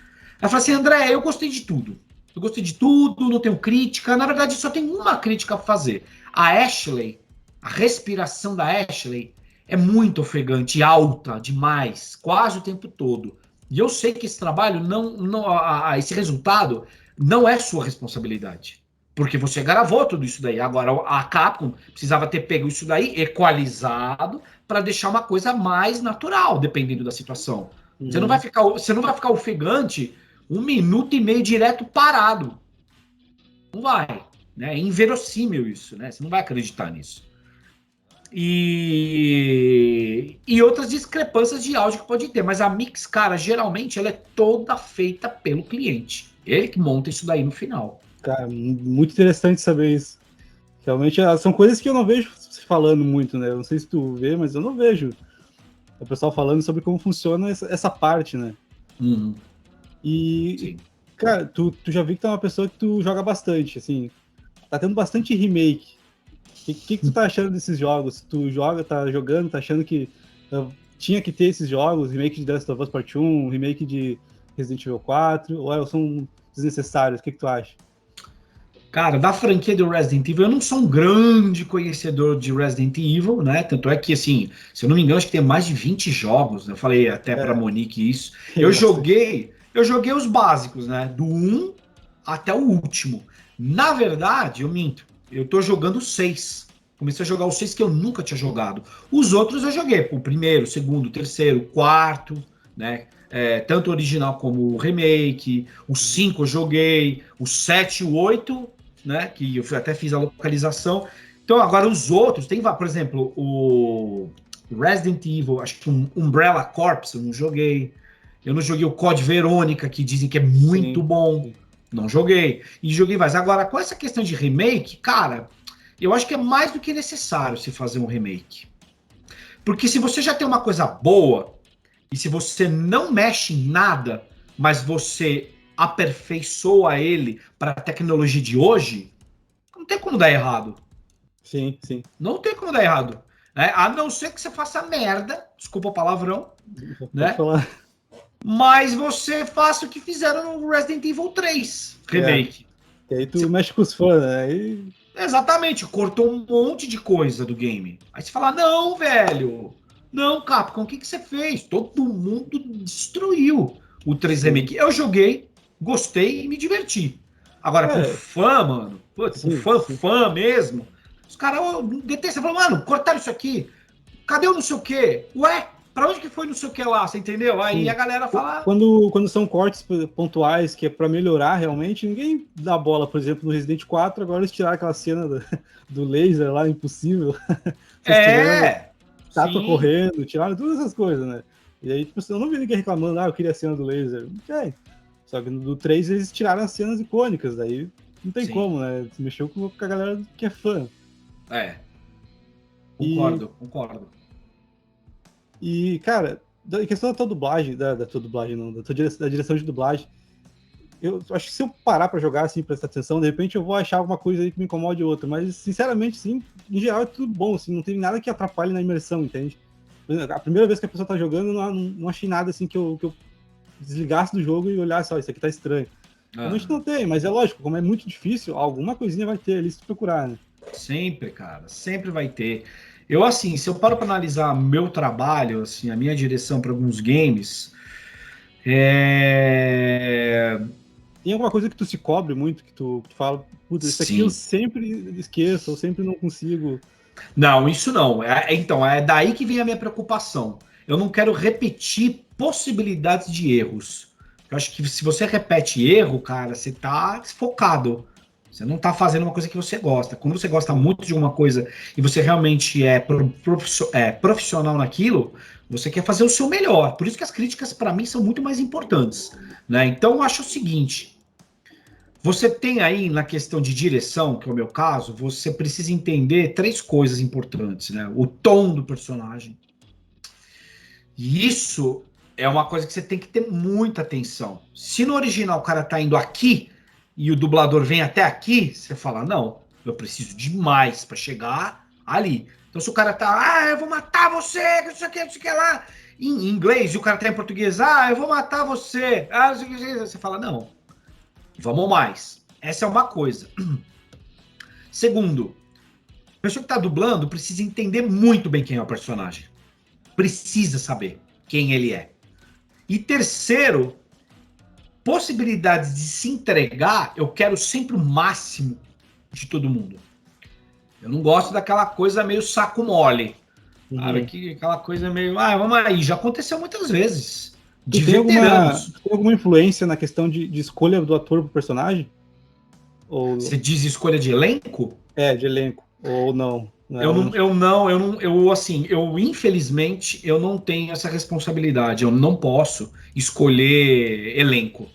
Ela falou assim, André, eu gostei de tudo. Eu gostei de tudo, não tenho crítica. Na verdade, só tem uma crítica a fazer. A Ashley, a respiração da Ashley é muito ofegante, alta demais, quase o tempo todo. E eu sei que esse trabalho, esse resultado, não é sua responsabilidade. Porque você gravou tudo isso daí. Agora, a Capcom precisava ter pego isso daí, equalizado, para deixar uma coisa mais natural, dependendo da situação. Você não vai ficar ofegante 1 minuto e meio direto parado. Não vai. Né? É inverossímil isso, né? Você não vai acreditar nisso. E outras discrepâncias de áudio que pode ter. Mas a mix, cara, geralmente ela é toda feita pelo cliente. Ele que monta isso daí no final. Cara, muito interessante saber isso. Realmente são coisas que eu não vejo se falando muito, né? Eu não sei se tu vê, mas eu não vejo o pessoal falando sobre como funciona essa parte, né? E, sim. Cara, tu já vi que tu é uma pessoa que tu joga bastante, assim. Tá tendo bastante remake. O que tu tá achando desses jogos? Tu tá jogando, tá achando que tinha que ter esses jogos, remake de The Last of Us Part 1, remake de Resident Evil 4, ou são desnecessários? O que tu acha? Cara, da franquia do Resident Evil, eu não sou um grande conhecedor de Resident Evil, né? Tanto é que, assim, se eu não me engano, acho que tem mais de 20 jogos, né? Eu falei até pra Monique isso. Eu joguei os básicos, né? Do 1 até o último. Na verdade, eu minto. Eu tô jogando 6. Comecei a jogar os 6 que eu nunca tinha jogado. Os outros eu joguei. O primeiro, o segundo, o terceiro, o quarto, né? Tanto o original como o remake. O 5 eu joguei. O 7 e o 8, né? Que eu até fiz a localização. Então, agora os outros, tem, por exemplo, o Resident Evil, acho que um Umbrella Corps, eu não joguei. Eu não joguei o Code Verônica, que dizem que é muito bom. Não joguei. E joguei mais. Agora, com essa questão de remake, cara, eu acho que é mais do que necessário se fazer um remake. Porque se você já tem uma coisa boa, e se você não mexe em nada, mas você aperfeiçoa ele para a tecnologia de hoje, não tem como dar errado. Sim, sim. Não tem como dar errado. Né? A não ser que você faça merda, desculpa o palavrão, Pode né? falar. Mas você faça o que fizeram no Resident Evil 3 É. Remake. E aí tu mexe com os fãs, né? Aí... Exatamente, cortou um monte de coisa do game. Aí você fala, não, velho. Não, Capcom, o que você fez? Todo mundo destruiu o 3 Sim. Remake. Eu joguei, gostei e me diverti. Agora, pro É, fã, mano, putz, pro sim, fã, sim. fã mesmo, os caras detestam. Falam, mano, cortaram isso aqui. Cadê o não sei o quê? Ué, pra onde que foi não sei o que lá? Você entendeu? Aí a Sim. galera fala, Quando são cortes pontuais, que é pra melhorar realmente, ninguém dá bola. Por exemplo, no Resident 4, agora eles tiraram aquela cena do laser lá, impossível. Vocês tiveram estátua sim, correndo, tiraram todas essas coisas, né? E aí, tipo, eu não vi ninguém reclamando, eu queria a cena do laser. Ok. Só que no do 3 eles tiraram as cenas icônicas, daí não tem sim, como, né? Mexeu com a galera que é fã. é, E, concordo, concordo. cara, em questão da tua dublagem, da tua dublagem não, da direção de dublagem, eu acho que se eu parar pra jogar, assim, prestar atenção, de repente eu vou achar alguma coisa aí que me incomode outra, mas, sinceramente, sim, em geral é tudo bom, assim, não tem nada que atrapalhe na imersão, entende? A primeira vez que a pessoa tá jogando, eu não achei nada, assim, que eu desligasse do jogo e olhasse, ó, isso aqui tá estranho. Realmente Aham. não tem, mas é lógico, como é muito difícil, alguma coisinha vai ter ali se tu procurar, né? Sempre, cara, sempre vai ter. Eu, assim, se eu paro para analisar meu trabalho, assim, a minha direção para alguns games, é... Tem alguma coisa que tu se cobre muito, que tu fala, puta, isso aqui eu Sim. sempre esqueço, eu sempre não consigo. Não, isso não. Então, é daí que vem a minha preocupação. Eu não quero repetir possibilidades de erros. Eu acho que se você repete erro, cara, você tá desfocado. Você não tá fazendo uma coisa que você gosta. Quando você gosta Sim, muito de uma coisa e você realmente é profissional naquilo, você quer fazer o seu melhor. Por isso que as críticas, para mim, são muito mais importantes. Né? Então, eu acho o seguinte: você tem aí na questão de direção, que é o meu caso, você precisa entender três coisas importantes, né? O tom do personagem. E isso é uma coisa que você tem que ter muita atenção. Se no original o cara tá indo aqui e o dublador vem até aqui, você fala: "Não, eu preciso de mais para chegar ali". Então se o cara tá: "Ah, eu vou matar você, que isso aqui, isso que lá", em inglês, e o cara tá em português: "Ah, eu vou matar você". Ah, isso aqui, você fala: "Não, vamos mais". Essa é uma coisa. Segundo, a pessoa que está dublando precisa entender muito bem quem é o personagem. Precisa saber quem ele é. E terceiro, possibilidades de se entregar, eu quero sempre o máximo de todo mundo. Eu não gosto daquela coisa meio saco mole. Sabe? uhum. Aquela coisa meio. Ah, vamos aí. Já aconteceu muitas vezes. Tu De tem alguma, veteranos. tu tem alguma influência na questão de escolha do ator pro personagem? Ou Você diz escolha de elenco? de elenco? Ou não? Assim, eu infelizmente eu não tenho essa responsabilidade. Eu não posso escolher elenco.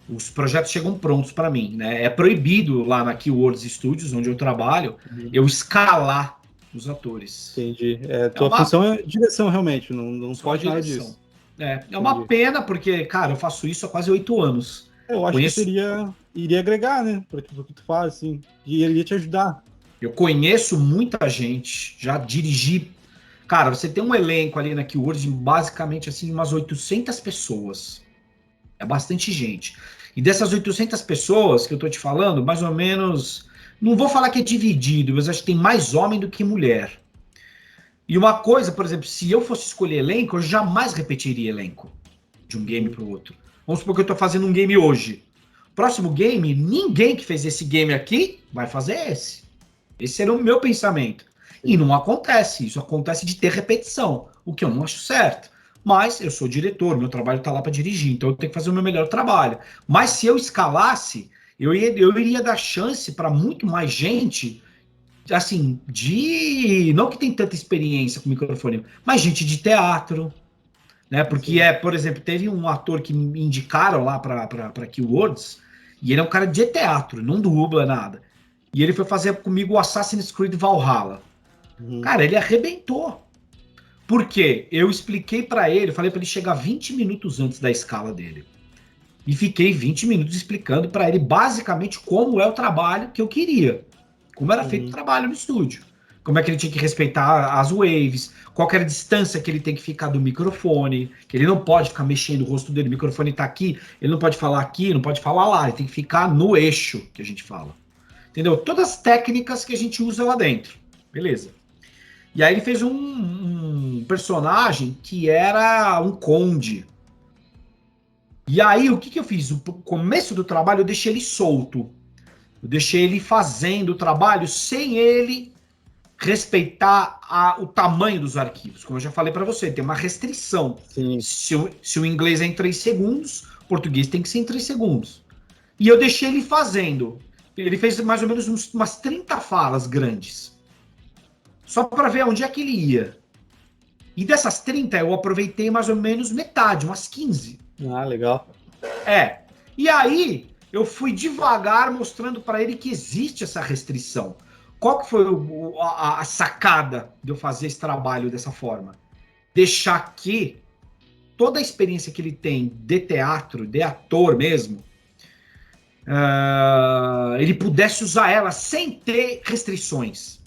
Os projetos chegam prontos para mim, né? É proibido lá na Keywords Studios, onde eu trabalho, Uhum. eu escalar os atores. Entendi. É Tua uma função é direção, realmente, não só a pode nada direção. disso. É uma Entendi. pena porque, cara, eu faço isso há quase 8 anos. Eu acho que Conheço, iria agregar, né, pro que tu faz, assim, e iria te ajudar. eu conheço muita gente, já dirigi. Cara, você tem um elenco ali na Keywords de basicamente assim umas 800 pessoas. É bastante gente. E dessas 800 pessoas que eu tô te falando, mais ou menos, não vou falar que é dividido, mas acho que tem mais homem do que mulher. E uma coisa, por exemplo, se eu fosse escolher elenco, eu jamais repetiria elenco de um game Uhum. para o outro. Vamos supor que eu estou fazendo um game hoje. Próximo game, ninguém que fez esse game aqui vai fazer esse. Esse era o meu pensamento. E Sim. não acontece. Isso acontece de ter repetição, o que eu não acho certo. Mas eu sou diretor, meu trabalho está lá para dirigir, então eu tenho que fazer o meu melhor trabalho. Mas se eu escalasse, eu iria dar chance para muito mais gente, assim, de. Não que tem tanta experiência com microfone, mas gente de teatro, né? Porque Sim. por exemplo, teve um ator que me indicaram lá para Keywords, e ele é um cara de teatro, não dubla nada. E ele foi fazer comigo o Assassin's Creed Valhalla. Uhum. Cara, ele arrebentou. Por quê? Eu expliquei para ele, falei para ele chegar 20 minutos antes da escala dele. E fiquei 20 minutos explicando para ele basicamente como é o trabalho que eu queria. Como era feito o trabalho no estúdio. Como é que ele tinha que respeitar as waves, qual era a distância que ele tem que ficar do microfone, que ele não pode ficar mexendo o rosto dele, o microfone está aqui, ele não pode falar aqui, não pode falar lá, ele tem que ficar no eixo que a gente fala. Entendeu? Todas as técnicas que a gente usa lá dentro. Beleza. E aí ele fez um personagem que era um conde. E aí o que eu fiz? O começo do trabalho eu deixei ele solto. Eu deixei ele fazendo o trabalho sem ele respeitar o tamanho dos arquivos. Como eu já falei para você, tem uma restrição. Se o inglês é em 3 segundos, o português tem que ser em 3 segundos. E eu deixei ele fazendo. Ele fez mais ou menos umas 30 falas grandes. Só para ver onde é que ele ia. E dessas 30, eu aproveitei mais ou menos metade, umas 15. Ah, legal. E aí, eu fui devagar mostrando para ele que existe essa restrição. Qual que foi a sacada de eu fazer esse trabalho dessa forma? Deixar que toda a experiência que ele tem de teatro, de ator mesmo, ele pudesse usar ela sem ter restrições.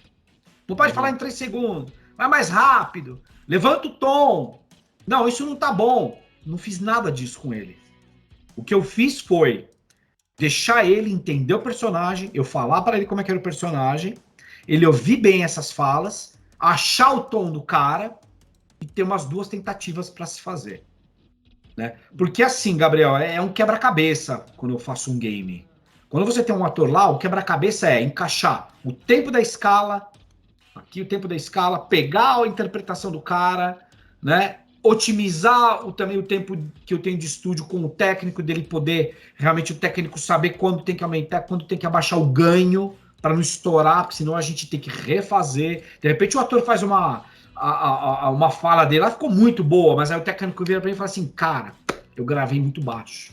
Não pode falar em 3 segundos, vai mais rápido, levanta o tom. Não, isso não tá bom. Não fiz nada disso com ele. O que eu fiz foi deixar ele entender o personagem, eu falar para ele como é que era o personagem, ele ouvir bem essas falas, achar o tom do cara e ter umas 2 tentativas para se fazer. Né? Porque assim, Gabriel, é um quebra-cabeça quando eu faço um game. Quando você tem um ator lá, o quebra-cabeça é encaixar o tempo da escala, aqui o tempo da escala, pegar a interpretação do cara, né? Otimizar também o tempo que eu tenho de estúdio com o técnico, dele poder realmente o técnico saber quando tem que aumentar, quando tem que abaixar o ganho para não estourar, porque senão a gente tem que refazer. De repente o ator faz uma fala dele, ela ficou muito boa, mas aí o técnico vira para mim e fala assim, cara, eu gravei muito baixo,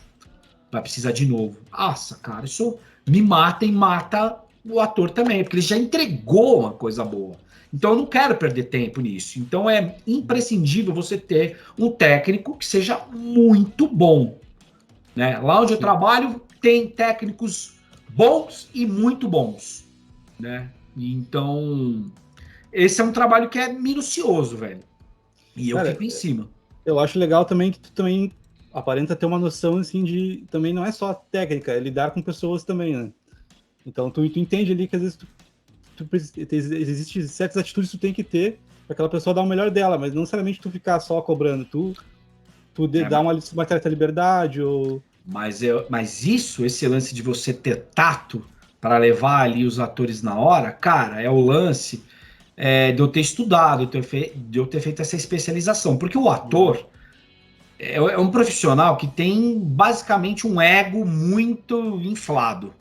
vai precisar de novo. Nossa, cara, isso me mata e mata o ator também, porque ele já entregou uma coisa boa. Então eu não quero perder tempo nisso. Então é imprescindível você ter um técnico que seja muito bom. Né? Lá onde eu trabalho tem técnicos bons e muito bons. Né? Então esse é um trabalho que é minucioso, velho. E eu fico em cima. Eu acho legal também que tu também aparenta ter uma noção assim de também não é só técnica, é lidar com pessoas também, né? Então tu entende ali que às vezes existe certas atitudes que tu tem que ter para aquela pessoa dar o melhor dela, mas não necessariamente tu ficar só cobrando, tu dá uma certa liberdade ou... Mas esse lance de você ter tato para levar ali os atores na hora, cara, é o lance de eu ter estudado, de eu ter feito essa especialização, porque o ator é um profissional que tem basicamente um ego muito inflado.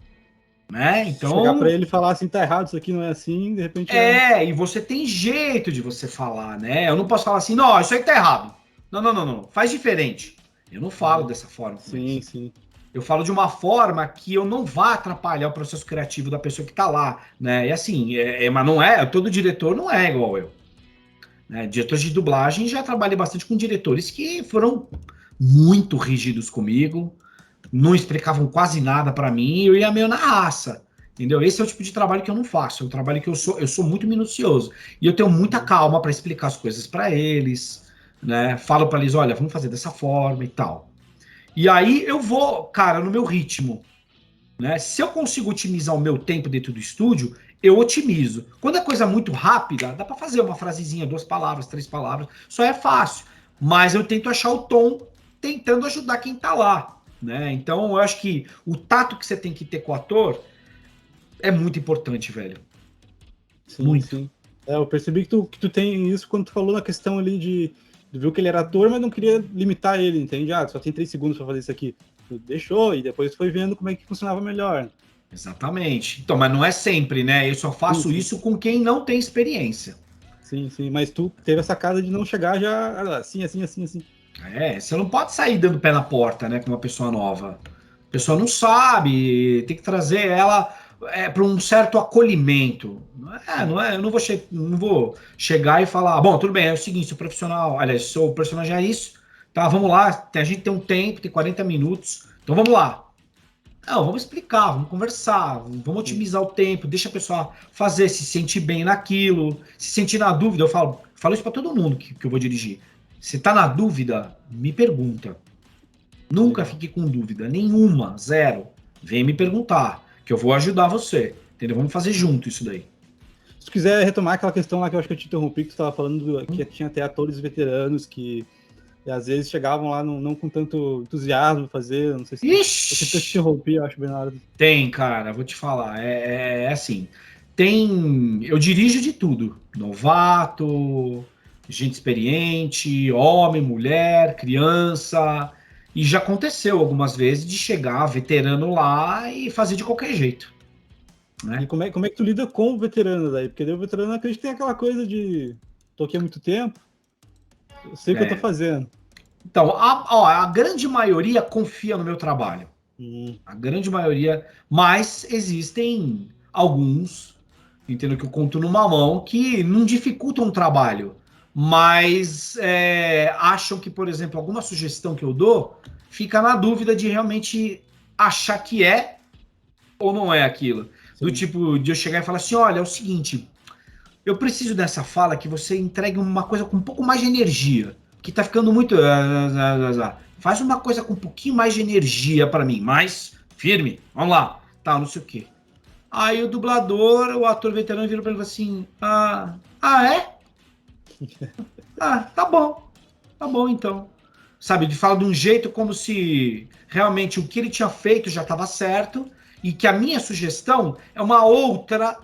Né? Então, chegar para ele e falar assim, tá errado, isso aqui não é assim, de repente... e você tem jeito de você falar, né? Eu não posso falar assim, não, isso aí tá errado. Não, faz diferente. Eu não falo dessa forma. Sim. Eu falo de uma forma que eu não vá atrapalhar o processo criativo da pessoa que tá lá, né? E assim, mas não é, todo diretor não é igual eu. Né? Diretores de dublagem, já trabalhei bastante com diretores que foram muito rígidos comigo, não explicavam quase nada para mim, eu ia meio na raça, entendeu? Esse é o tipo de trabalho que eu não faço, é um trabalho que eu sou muito minucioso, e eu tenho muita calma para explicar as coisas para eles, né? Falo para eles, olha, vamos fazer dessa forma e tal. E aí eu vou, cara, no meu ritmo, né? Se eu consigo otimizar o meu tempo dentro do estúdio, eu otimizo. Quando é coisa muito rápida, dá para fazer uma frasezinha, 2 palavras, 3 palavras, só é fácil, mas eu tento achar o tom tentando ajudar quem tá lá. Né? Então, eu acho que o tato que você tem que ter com o ator é muito importante, velho. Sim. Eu percebi que tu tem isso quando tu falou na questão ali de viu que ele era ator, mas não queria limitar ele, entende? Só tem 3 segundos para fazer isso aqui. Tu deixou e depois foi vendo como é que funcionava melhor. Exatamente. Então, mas não é sempre, né? Eu só faço isso com quem não tem experiência. Sim, mas tu teve essa casa de não chegar já assim. Você não pode sair dando pé na porta, né, com uma pessoa nova. A pessoa não sabe, tem que trazer ela para um certo acolhimento. Eu não vou chegar e falar, bom, tudo bem, é o seguinte, sou profissional, aliás, sou personagem é isso, tá, vamos lá, a gente tem um tempo, tem 40 minutos, então vamos lá. Não, vamos explicar, vamos conversar, vamos otimizar o tempo, deixa a pessoa fazer, se sentir bem naquilo, se sentir na dúvida, eu falo isso para todo mundo que eu vou dirigir. Se tá na dúvida, me pergunta. Nunca Legal. fique com dúvida, nenhuma, zero. Vem me perguntar, que eu vou ajudar você, entendeu? Vamos fazer junto isso daí. Se tu quiser retomar aquela questão lá que eu acho que eu te interrompi, que tu estava falando que tinha até atores veteranos que às vezes chegavam lá não com tanto entusiasmo fazer, não sei se eu te interrompi, eu acho, Bernardo. Tem, cara, vou te falar, é assim, eu dirijo de tudo, novato, gente experiente, homem, mulher, criança, e já aconteceu algumas vezes de chegar veterano lá e fazer de qualquer jeito, né? E como é que tu lida com o veterano daí? Porque daí o veterano acredita que tem aquela coisa de tô aqui há muito tempo, eu sei o que eu tô fazendo. Então, a grande maioria confia no meu trabalho. A grande maioria, mas existem alguns, entendo que eu conto numa mão, que não dificultam o trabalho, mas acham que, por exemplo, alguma sugestão que eu dou, fica na dúvida de realmente achar que é ou não é aquilo. Sim. Do tipo, de eu chegar e falar assim, olha, é o seguinte, eu preciso dessa fala que você entregue uma coisa com um pouco mais de energia, que tá ficando muito... Faz uma coisa com um pouquinho mais de energia para mim, mais firme, vamos lá, tá, não sei o quê. Aí o dublador, o ator veterano virou pra ele e falou assim, é? Tá bom então. Sabe, ele fala de um jeito como se realmente o que ele tinha feito já estava certo e que a minha sugestão é uma outra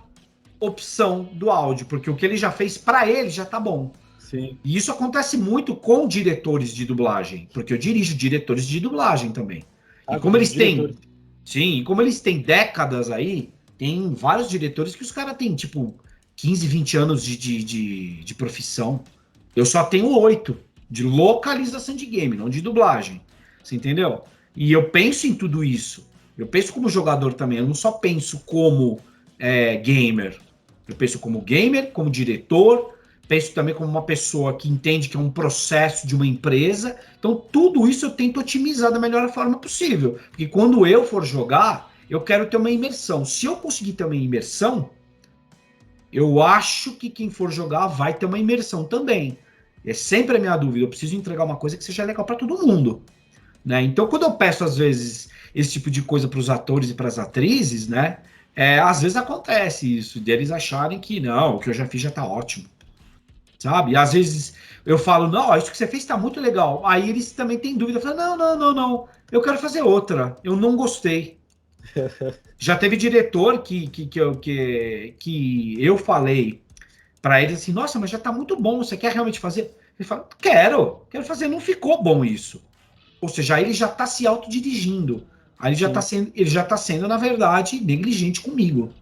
opção do áudio, porque o que ele já fez para ele já tá bom. Sim. E isso acontece muito com diretores de dublagem, porque eu dirijo diretores de dublagem também. E como eles têm, sim, e como eles têm décadas aí, tem vários diretores que os caras têm, tipo, 15, 20 anos de profissão. Eu só tenho 8 de localização de game, não de dublagem. Você entendeu? E eu penso em tudo isso. Eu penso como jogador também. Eu não só penso como gamer. Eu penso como gamer, como diretor. Penso também como uma pessoa que entende que é um processo de uma empresa. Então, tudo isso eu tento otimizar da melhor forma possível. Porque quando eu for jogar, eu quero ter uma imersão. Se eu conseguir ter uma imersão, eu acho que quem for jogar vai ter uma imersão também. É sempre a minha dúvida. Eu preciso entregar uma coisa que seja legal para todo mundo, né? Então, quando eu peço às vezes esse tipo de coisa para os atores e para as atrizes, né? Às vezes acontece isso, deles acharem que não, o que eu já fiz já tá ótimo, sabe? E às vezes eu falo, não, isso que você fez está muito legal. Aí eles também têm dúvida, falam, não, eu quero fazer outra, eu não gostei. Já teve diretor que eu falei para ele assim, nossa, mas já tá muito bom, você quer realmente fazer? Ele fala, quero fazer, não ficou bom isso. Ou seja, aí ele já tá se autodirigindo. Aí ele já tá sendo, na verdade, negligente comigo.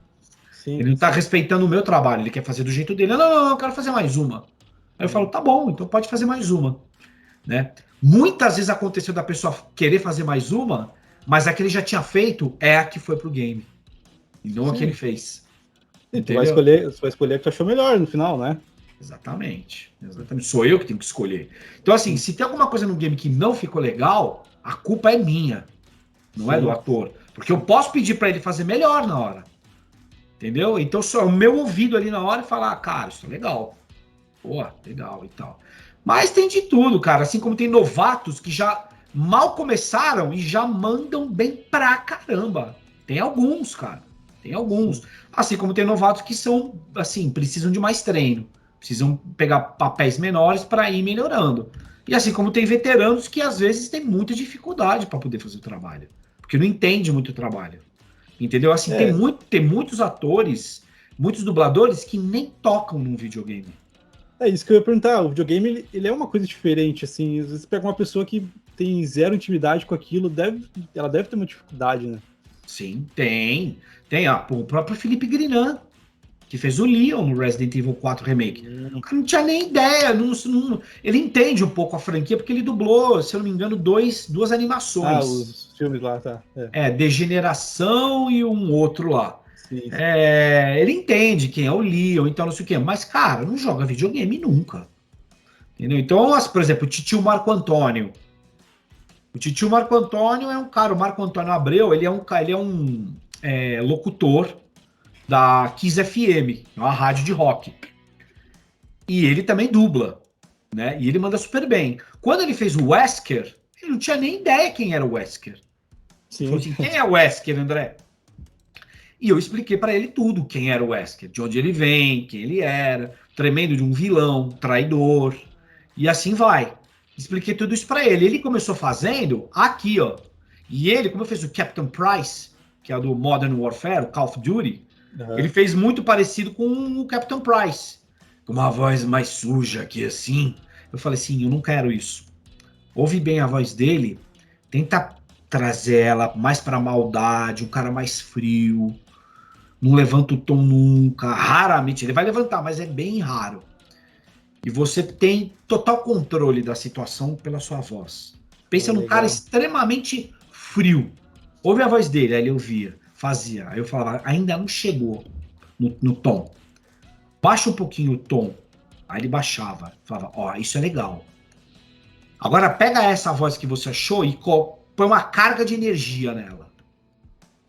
Sim, Ele não tá respeitando o meu trabalho, ele quer fazer do jeito dele. Não, eu quero fazer mais uma. Aí eu falo, tá bom, então pode fazer mais uma. Né? Muitas vezes aconteceu da pessoa querer fazer mais uma, mas a que ele já tinha feito é a que foi pro game. E não a que ele fez. E tu vai escolher a que tu achou melhor no final, né? Exatamente. Sou eu que tenho que escolher. Então, assim, se tem alguma coisa no game que não ficou legal, a culpa é minha. Não é do ator. Porque eu posso pedir para ele fazer melhor na hora. Entendeu? Então, só o meu ouvido ali na hora e falar, cara, isso é legal. Pô, legal e tal. Mas tem de tudo, cara. Assim como tem novatos que já mal começaram e já mandam bem pra caramba. Tem alguns, cara. Tem alguns. Assim como tem novatos que são, assim, precisam de mais treino. Precisam pegar papéis menores para ir melhorando. E assim como tem veteranos que às vezes têm muita dificuldade para poder fazer o trabalho. Porque não entende muito o trabalho. Entendeu? Assim, tem muitos atores, muitos dubladores que nem tocam num videogame. É isso que eu ia perguntar. O videogame, ele é uma coisa diferente, assim. Às vezes pega uma pessoa que tem zero intimidade com aquilo, ela deve ter uma dificuldade, né? Sim, tem. Tem, o próprio Felipe Grinan, que fez o Leon no Resident Evil 4 Remake. O cara não tinha nem ideia. Ele entende um pouco a franquia, porque ele dublou, se eu não me engano, duas animações. Os filmes lá, tá. Degeneração e um outro lá. Sim, Ele entende quem é o Leon, então não sei o quê. Mas, cara, não joga videogame nunca. Entendeu? Então, por exemplo, o Titio Marco Antônio. O Titio Marco Antônio é um cara, o Marco Antônio Abreu, ele é um locutor da Kiss FM, uma rádio de rock. E ele também dubla, né? E ele manda super bem. Quando ele fez o Wesker, ele não tinha nem ideia quem era o Wesker. Ele falou sim. assim: quem é o Wesker, André? E eu expliquei para ele tudo: quem era o Wesker, de onde ele vem, quem ele era, tremendo de um vilão, traidor, e assim vai. Expliquei tudo isso para ele. Ele começou fazendo aqui, ó. E ele, como eu fiz o Captain Price, que é do Modern Warfare, o Call of Duty, ele Uhum. fez muito parecido com o Captain Price, com uma voz mais suja aqui assim. Eu falei assim, eu não quero isso. Ouve bem a voz dele, tenta trazer ela mais para maldade, um cara mais frio, não levanta o tom nunca, raramente ele vai levantar, mas é bem raro. E você tem total controle da situação pela sua voz. Pô, Pensa num cara legal. extremamente frio. Ouve a voz dele, aí ele ouvia, fazia. Aí eu falava, ainda não chegou no tom. Baixa um pouquinho o tom. Aí ele baixava, falava, ó, isso é legal. Agora pega essa voz que você achou e põe uma carga de energia nela,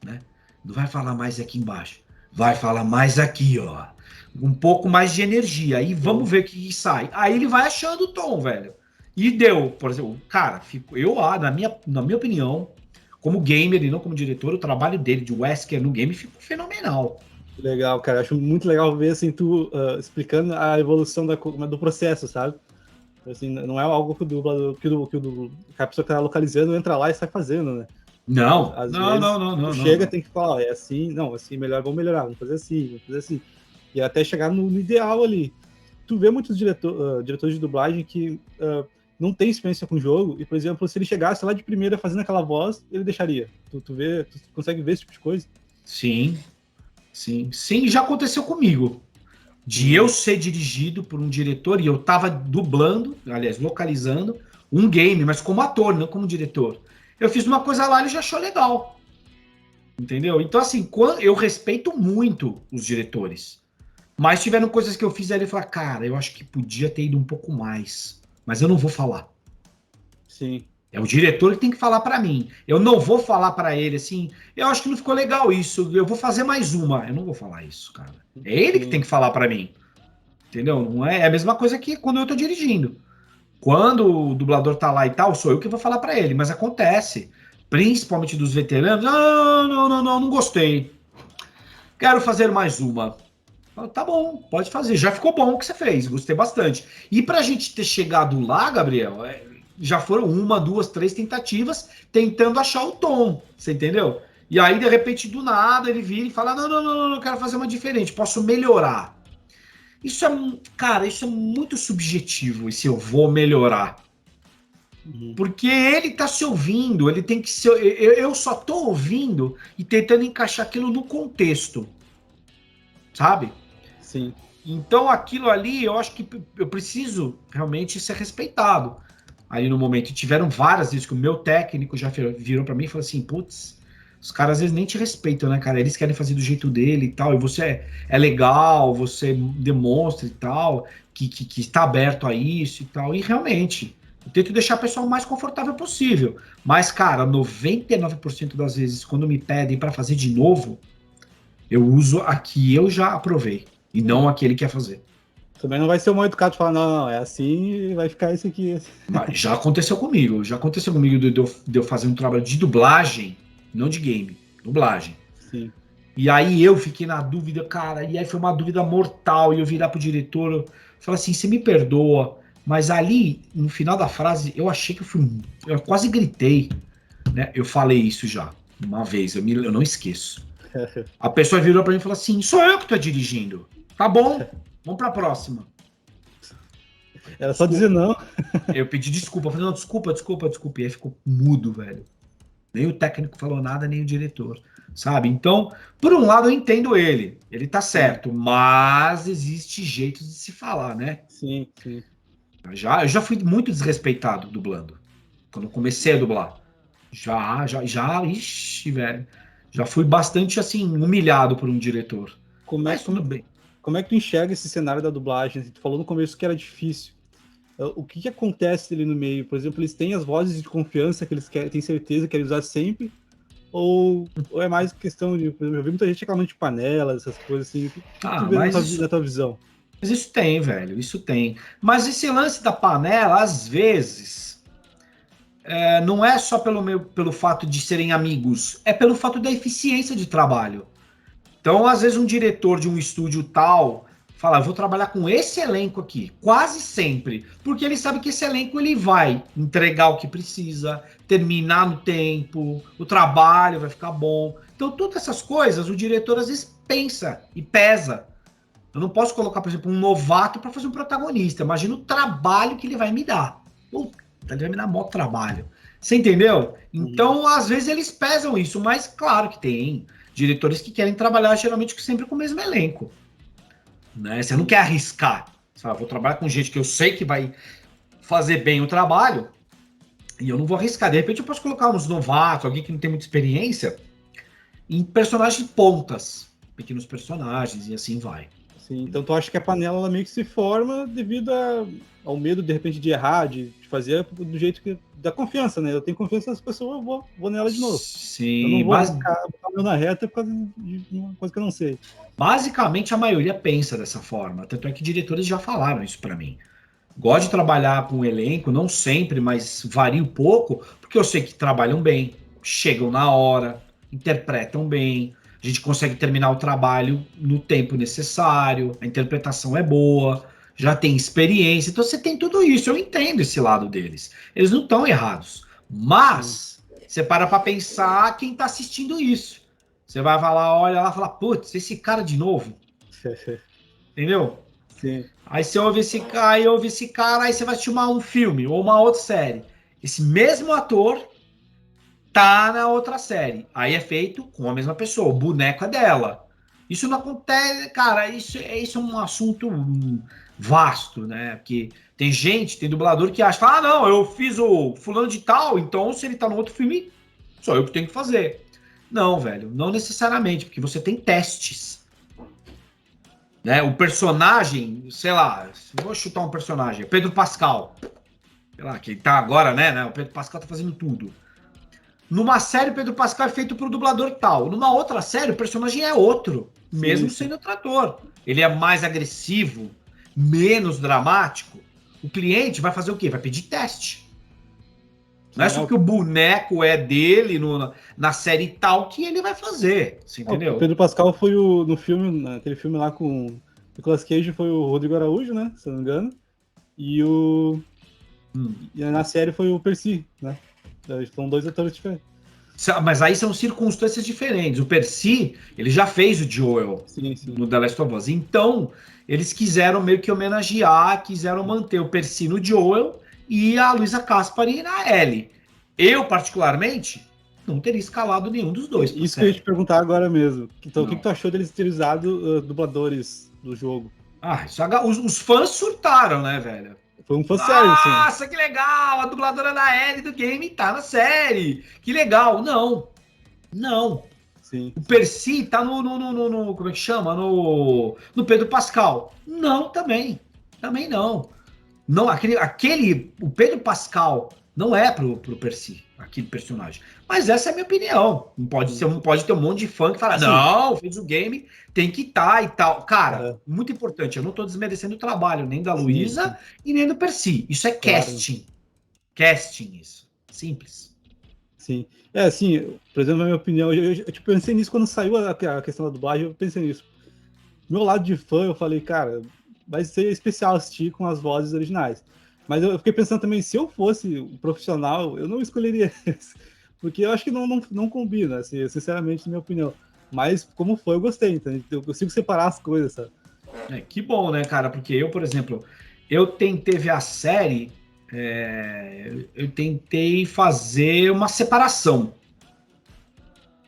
né? Não vai falar mais aqui embaixo. Vai falar mais aqui, ó. Um pouco mais de energia. Aí vamos Sim. ver o que sai. Aí ele vai achando o tom, velho. E deu, por exemplo, cara, na minha opinião, como gamer e não como diretor, o trabalho dele de Wesker no game ficou fenomenal. Legal, cara. Acho muito legal ver assim, tu explicando a evolução do processo, sabe? Assim, não é algo que o dublador, que a pessoa que tá localizando entra lá e sai fazendo, né? Não, Às não, não, vezes não, tu não, não, chega, não. tem que falar, ó, é assim, não, assim melhor, vamos melhorar, vamos fazer assim, vamos fazer assim. E até chegar no ideal ali. Tu vê muitos diretores de dublagem que não tem experiência com o jogo, e, por exemplo, se ele chegasse lá de primeira fazendo aquela voz, ele deixaria. Tu consegue ver esse tipo de coisa? Sim, sim, sim, já aconteceu comigo. De eu Uhum. ser dirigido por um diretor e eu tava dublando, aliás, localizando um game, mas como ator, não como diretor. Eu fiz uma coisa lá e ele já achou legal, entendeu? Então, assim, eu respeito muito os diretores, mas tiveram coisas que eu fiz aí ele falou, cara, eu acho que podia ter ido um pouco mais, mas eu não vou falar. Sim, É o diretor que tem que falar para mim. Eu não vou falar para ele assim, eu acho que não ficou legal isso, eu vou fazer mais uma. Eu não vou falar isso, cara. É ele que tem sim, que falar para mim. Entendeu? Não é a mesma coisa que quando eu tô dirigindo. Quando o dublador tá lá e tal, sou eu que vou falar para ele, mas acontece. Principalmente dos veteranos. Ah, não, não, não, não gostei. Quero fazer mais uma. Tá bom, pode fazer. Já ficou bom o que você fez, gostei bastante. E pra gente ter chegado lá, Gabriel, já foram uma, duas, três tentativas tentando achar o tom, você entendeu? E aí, de repente, do nada, ele vira e fala: não, não, não, não, não, quero fazer uma diferente, posso melhorar. Isso cara, isso é muito subjetivo, esse eu vou melhorar. uhum, Porque ele tá se ouvindo, ele tem que se. Eu só tô ouvindo e tentando encaixar aquilo no contexto, sabe? sim, Então aquilo ali, eu acho que eu preciso realmente ser respeitado. Ali no momento, e tiveram várias vezes que o meu técnico já virou para mim e falou assim: putz, os caras às vezes nem te respeitam, né, cara? Eles querem fazer do jeito dele e tal, e você é legal, você demonstra e tal, que está aberto a isso e tal. E realmente, eu tento deixar a pessoa o mais confortável possível. Mas, cara, 99% das vezes, quando me pedem para fazer de novo, eu uso a que eu já aprovei e não a que ele quer fazer. também não vai ser o mal educado de falar, não, não, é assim e vai ficar isso aqui. Mas já aconteceu comigo de eu fazer um trabalho de dublagem, não de game, dublagem. Sim. E aí eu fiquei na dúvida, cara, e aí foi uma dúvida mortal, e eu virar pro diretor, eu falei assim, você me perdoa, mas ali, no final da frase, eu achei que eu quase gritei, né? Eu falei isso já, uma vez, eu não esqueço. A pessoa virou pra mim e falou assim, sou eu que tô dirigindo, tá bom, vamos pra próxima. Era só dizer Desculpa. não. Eu pedi desculpa, eu falei, não, desculpa, desculpa, desculpa. E aí ficou mudo, velho. Nem o técnico falou nada, nem o diretor, sabe? Então, por um lado, eu entendo ele. Ele tá Sim, certo, mas existe jeitos de se falar, né? sim, sim. Eu já fui muito desrespeitado dublando. Quando eu comecei a dublar. Ixi, velho. Já fui bastante, assim, humilhado por um diretor. Como é, Mas tudo bem. como é que tu enxerga esse cenário da dublagem? Tu falou no começo que era difícil. O que acontece ali no meio? Por exemplo, eles têm as vozes de confiança que eles querem, têm certeza que querem usar sempre? Ou é mais questão de, por exemplo, eu vi muita gente reclamando de panela, essas coisas assim. O que tu Ah, vê mas isso, na tua visão? mas isso tem, velho, isso tem. Mas esse lance da panela, às vezes, não é só pelo fato de serem amigos, é pelo fato da eficiência de trabalho. Então, às vezes, um diretor de um estúdio tal fala: "Eu vou trabalhar com esse elenco aqui", quase sempre, porque ele sabe que esse elenco ele vai entregar o que precisa, terminar no tempo, o trabalho vai ficar bom. Então, todas essas coisas o diretor às vezes pensa e pesa. Eu não posso colocar, por exemplo, um novato para fazer um protagonista. Imagina o trabalho que ele vai me dar. Puta, ele vai me dar maior trabalho. Você entendeu? Uhum. Então, às vezes, eles pesam isso, mas claro que tem diretores que querem trabalhar geralmente sempre com o mesmo elenco. Né? Você não quer arriscar. Você fala, vou trabalhar com gente que eu sei que vai fazer bem o trabalho e eu não vou arriscar. De repente, eu posso colocar uns novatos, alguém que não tem muita experiência, em personagens pontas, pequenos personagens e assim vai. Sim, então tu acha que a panela ela meio que se forma devido ao medo, de repente, de errar, de fazer do jeito que da confiança, né? Eu tenho confiança nas pessoas, eu vou nela de novo. Eu não Sim, vou arriscar botar o meu na reta por causa de uma coisa que eu não sei. basicamente a maioria pensa dessa forma. Tanto é que diretores já falaram isso para mim. Gosto de trabalhar com elenco, não sempre, mas varia um pouco, porque eu sei que trabalham bem, chegam na hora, interpretam bem, a gente consegue terminar o trabalho no tempo necessário, a interpretação é boa, já tem experiência, então você tem tudo isso, eu entendo esse lado deles. Eles não estão errados, Sim. mas você para pensar quem está assistindo isso. Você vai falar, olha lá, fala, putz, esse cara de novo, entendeu? Sim. Aí você ouve esse cara, aí você vai assistir um filme ou uma outra série. Esse mesmo ator tá na outra série. Aí é feito com a mesma pessoa, o boneco é dela. Isso não acontece, cara, isso é um assunto vasto, né? Porque tem gente, tem dublador que acha, ah, não, eu fiz o fulano de tal, então se ele tá no outro filme, só eu que tenho que fazer. Não, velho, não necessariamente, porque você tem testes. Né? O personagem, sei lá, vou chutar um personagem, Pedro Pascal, sei lá, que tá agora, né? O Pedro Pascal tá fazendo tudo. Numa série, o Pedro Pascal é feito pro dublador tal. Numa outra série, o personagem é outro, Sim, mesmo sim. sendo outro ator. Ele é mais agressivo, menos dramático. O cliente vai fazer o quê? Vai pedir teste. Não é Sim, só que o boneco é dele na série tal que ele vai fazer. Você o entendeu? Pedro Pascal foi no filme, naquele filme lá com o Nicolas Cage, foi o Rodrigo Araújo, né? Se eu não me engano. E, e na série foi o Percy, né? São dois atores diferentes. Mas aí são circunstâncias diferentes. O Percy, ele já fez o Joel Sim, sim. no The Last of Us. Então, eles quiseram meio que homenagear, quiseram manter o Percy no Joel e a Luisa Caspari na Ellie. Eu, particularmente, não teria escalado nenhum dos dois pra Isso que eu ia te série. perguntar agora mesmo. Então, o que Não. tu achou deles terem usado dubladores do jogo? Ah, os fãs surtaram, né, velho? Foi um fanservice, hein? Nossa, que legal! A dubladora da Ellie do game tá na série. Que legal. Não, não. Sim, O sim. Percy tá como é que chama? No Pedro Pascal. Não, também. Também não. Não, o Pedro Pascal não é pro Percy, aquele personagem. Mas essa é a minha opinião. Não pode Sim, ser, não sim. pode ter um monte de fã que fala, Assim, não, fez o game, tem que estar e tal. Cara, aham, muito importante, eu não tô desmerecendo o trabalho nem da sim, Luísa sim, e nem do Percy. Isso é claro. casting. Casting, isso. Simples. Sim. É, assim, por exemplo, na minha opinião, eu tipo, pensei nisso quando saiu a questão da dublagem, eu pensei nisso. Do meu lado de fã, eu falei, cara, vai ser especial assistir com as vozes originais. Mas eu fiquei pensando também, se eu fosse um profissional, eu não escolheria esse. Porque eu acho que não combina, assim, sinceramente, na minha opinião. Mas como foi, eu gostei, então eu consigo separar as coisas, sabe? Que bom, né, cara? Porque eu, por exemplo, eu tentei ver a série, eu tentei fazer uma separação.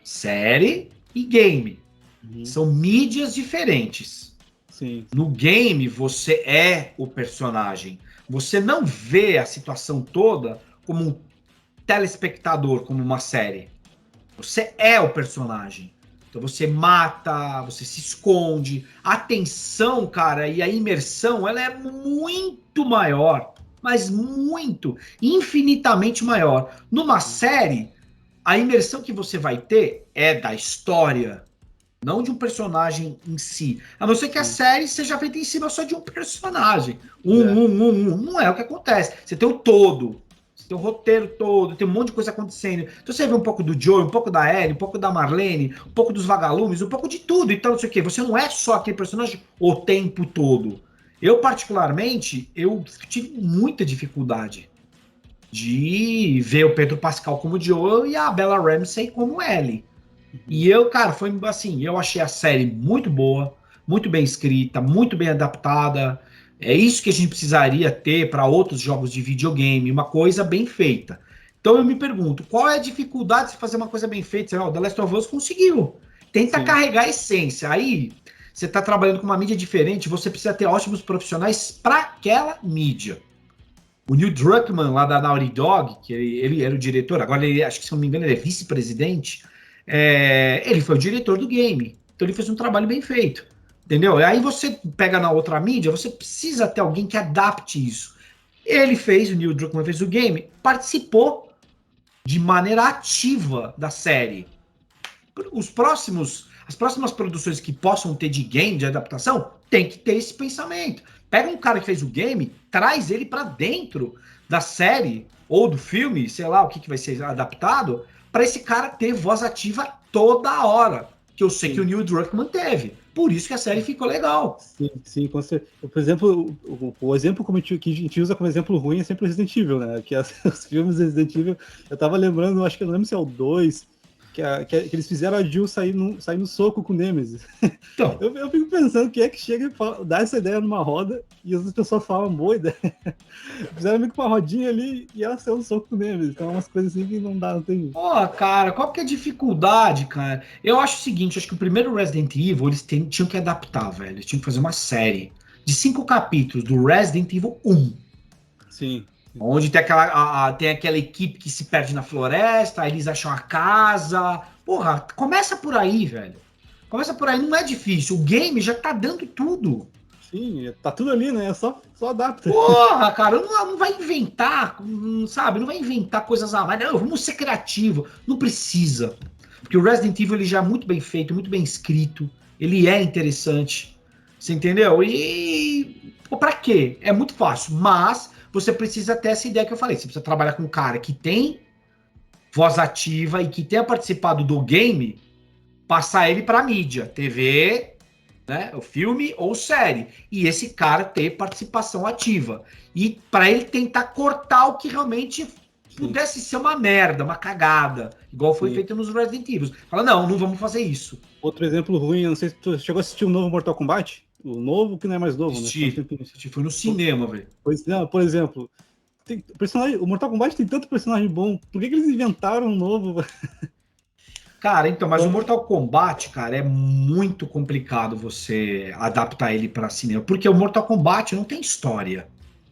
Série e game. Uhum. São mídias diferentes. Sim, No game, você é o personagem. Você não vê a situação toda como um telespectador, como uma série. Você é o personagem. Então você mata, você se esconde. A tensão, cara, e a imersão, ela é muito maior. Mas muito, infinitamente maior. Numa série, a imersão que você vai ter é da história, não de um personagem em si. A não ser que a Sim. série seja feita em cima só de um personagem. É. Não é o que acontece. Você tem o todo. Você tem o roteiro todo, tem um monte de coisa acontecendo. Então você vê um pouco do Joe, um pouco da Ellie, um pouco da Marlene, um pouco dos vagalumes, um pouco de tudo. Então, não sei o quê. Você não é só aquele personagem o tempo todo. Eu, particularmente, eu tive muita dificuldade de ver o Pedro Pascal como Joe e a Bella Ramsey como Ellie. E eu, cara, foi assim, eu achei a série muito boa, muito bem escrita, muito bem adaptada. É isso que a gente precisaria ter para outros jogos de videogame, uma coisa bem feita. Então eu me pergunto, qual é a dificuldade de fazer uma coisa bem feita? Sei lá, o The Last of Us conseguiu. Tenta Sim. carregar a essência. Aí você está trabalhando com uma mídia diferente, você precisa ter ótimos profissionais para aquela mídia. O Neil Druckmann, lá da Naughty Dog, que ele era o diretor, agora ele, acho que se não me engano, ele é vice-presidente, ele foi o diretor do game. Então ele fez um trabalho bem feito. Entendeu? E aí você pega na outra mídia, você precisa ter alguém que adapte isso. Ele fez, o Neil Druckmann fez o game, participou de maneira ativa da série. As próximas produções que possam ter de game, de adaptação, tem que ter esse pensamento. Pega um cara que fez o game, traz ele para dentro da série ou do filme, sei lá o que vai ser adaptado, para esse cara ter voz ativa toda hora. Que eu sei que o Sim. Neil Druckmann teve. Por isso que a série ficou legal. Sim, sim, com certeza. Por exemplo, o exemplo que a gente usa como exemplo ruim é sempre o Resident Evil, né? Que os filmes Resident Evil, eu tava lembrando, acho que eu não lembro se é o 2, que eles fizeram a Jill sair no soco com o Nemesis. Então, Eu fico pensando quem é que chega e dá essa ideia numa roda e as pessoas falam, boa ideia. Fizeram meio que uma rodinha ali e ela saiu no soco com o Nemesis. Então, umas coisas assim que não dá, não tem. pô, cara, qual que é a dificuldade, cara? Eu acho o seguinte, acho que o primeiro Resident Evil eles tinham que adaptar, velho. Eles tinham que fazer uma série de 5 capítulos do Resident Evil 1. Sim. Onde tem tem aquela equipe que se perde na floresta, aí eles acham a casa. Porra, começa por aí, velho. Começa por aí, não é difícil. O game já tá dando tudo. Sim, tá tudo ali, né? Só adapta. Porra, cara, não vai inventar, sabe? Não vai inventar coisas a mais. Não, vamos ser criativo. Não precisa. Porque o Resident Evil ele já é muito bem feito, muito bem escrito. Ele é interessante. Você entendeu? E pô, pra quê? É muito fácil. Mas você precisa ter essa ideia que eu falei. Você precisa trabalhar com um cara que tem voz ativa e que tenha participado do game, passar ele pra mídia, TV, né, o filme ou série, e esse cara ter participação ativa. E para ele tentar cortar o que realmente Sim, pudesse ser uma merda, uma cagada, igual foi sim. feito nos Resident Evil. Fala, não vamos fazer isso. Outro exemplo ruim, eu não sei se tu chegou a assistir o novo Mortal Kombat? O novo que não é mais novo, né? Faz um Assisti, tempinho. assisti foi no cinema, velho. Pois, não, por exemplo, o Mortal Kombat tem tanto personagem bom, por que eles inventaram um novo? Cara, então, mas o Mortal Kombat, cara, é muito complicado você adaptar ele para cinema, porque o Mortal Kombat não tem história.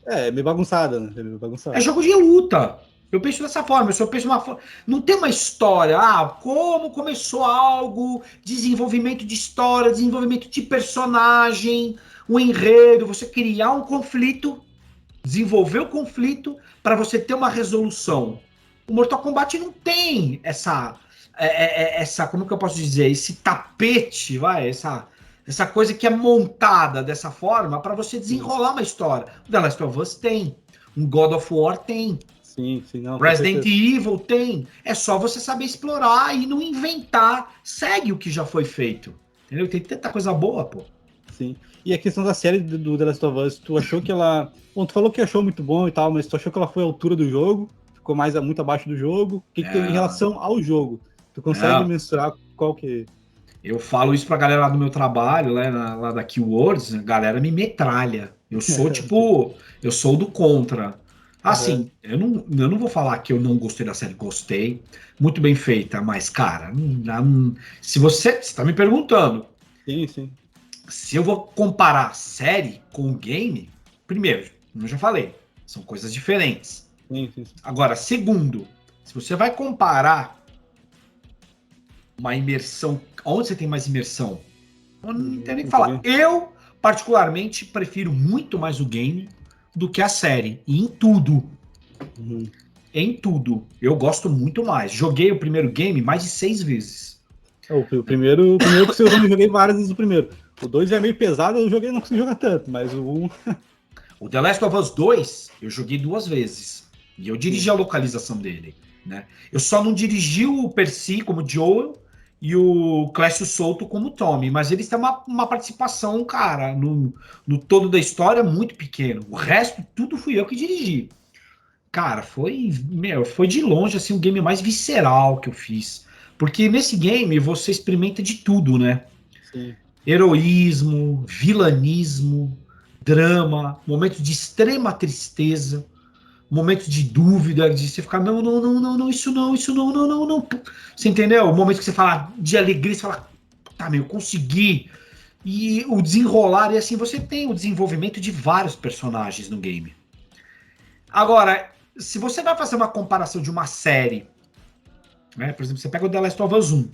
É meio bagunçada, né? É meio É bagunçado. jogo de luta. Eu penso dessa forma, eu só penso uma forma. Não tem uma história. Ah, como começou algo, desenvolvimento de história, desenvolvimento de personagem, um enredo, você criar um conflito, desenvolver o conflito para você ter uma resolução. O Mortal Kombat não tem essa, como que eu posso dizer, esse tapete, vai, essa coisa que é montada dessa forma para você Sim, desenrolar uma história. O The Last of Us tem, um God of War tem, sim, não, com Resident certeza. Evil tem. É só você saber explorar e não inventar. Segue o que já foi feito. Entendeu? Tem tanta coisa boa, pô. Sim. E a questão da série do The Last of Us, tu achou que ela. Bom, tu falou que achou muito bom e tal, mas tu achou que ela foi à altura do jogo? Ficou muito abaixo do jogo? O que em Não, relação ao jogo? Tu consegue não. mensurar qual que. Eu falo isso pra galera lá do meu trabalho, né, lá da Keywords, a galera me metralha. Eu sou tipo, eu sou do contra. Aham. Assim, eu não vou falar que eu não gostei da série, gostei, muito bem feita, mas cara, se você está me perguntando Sim, sim. se eu vou comparar série com game, primeiro, como eu já falei, são coisas diferentes. Sim, sim, sim. Agora, segundo, se você vai comparar uma imersão. Onde você tem mais imersão? Eu não tenho nem que Não falar. tem. Eu, particularmente, prefiro muito mais o game do que a série. E em tudo. Uhum. Em tudo. Eu gosto muito mais. Joguei o primeiro game mais de 6 vezes. O primeiro que você usou, eu joguei várias vezes o primeiro. O 2 é meio pesado, eu joguei, não consegui jogar tanto, mas o 1. O The Last of Us 2, eu joguei 2 vezes. E eu dirigi a localização dele. Né? Eu só não dirigi o Percy como Joel e o Clécio Souto como Tommy. Mas eles têm uma participação, cara, no todo da história muito pequeno. O resto, tudo fui eu que dirigi. Cara, foi de longe assim o game mais visceral que eu fiz. Porque nesse game você experimenta de tudo, né? Sim. Heroísmo, vilanismo, drama, momentos de extrema tristeza, momentos de dúvida, de você ficar, não, não, não, não, não, isso não, isso não, não, não, não. Você entendeu? O momento que você fala de alegria, você fala, tá, meu, consegui. E o desenrolar, e assim, você tem o desenvolvimento de vários personagens no game. Agora, se você vai fazer uma comparação de uma série, né? Por exemplo, você pega o The Last of Us 1,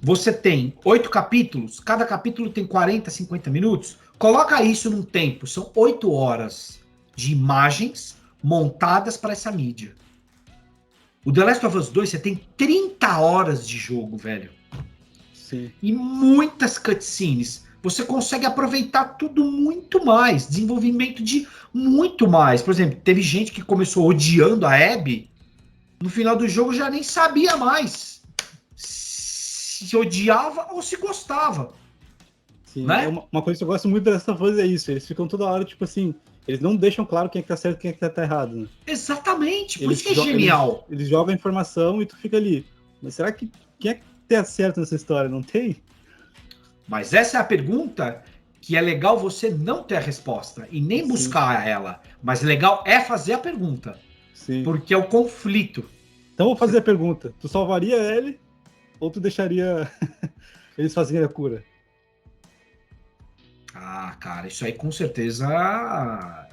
você tem 8 capítulos, cada capítulo tem 40, 50 minutos. Coloca isso num tempo, são 8 horas de imagens montadas para essa mídia. O The Last of Us 2, você tem 30 horas de jogo, velho. Sim. E muitas cutscenes. Você consegue aproveitar tudo muito mais. Desenvolvimento de muito mais. Por exemplo, teve gente que começou odiando a Abby. No final do jogo já nem sabia mais se odiava ou se gostava, Sim. né? Uma coisa que eu gosto muito dessa fase é isso. Eles ficam toda hora, tipo assim, eles não deixam claro quem é que tá certo e quem é que tá errado, né? Exatamente, por Eles, isso que é genial. eles jogam a informação e tu fica ali. Mas será que quem é que tá certo nessa história? Não tem? Mas essa é a pergunta que é legal você não ter a resposta e nem Sim, buscar ela. Mas legal é fazer a pergunta, sim. porque é o conflito. Então vou fazer a pergunta. Tu salvaria ele ou tu deixaria eles fazerem a cura? Ah, cara, isso aí com certeza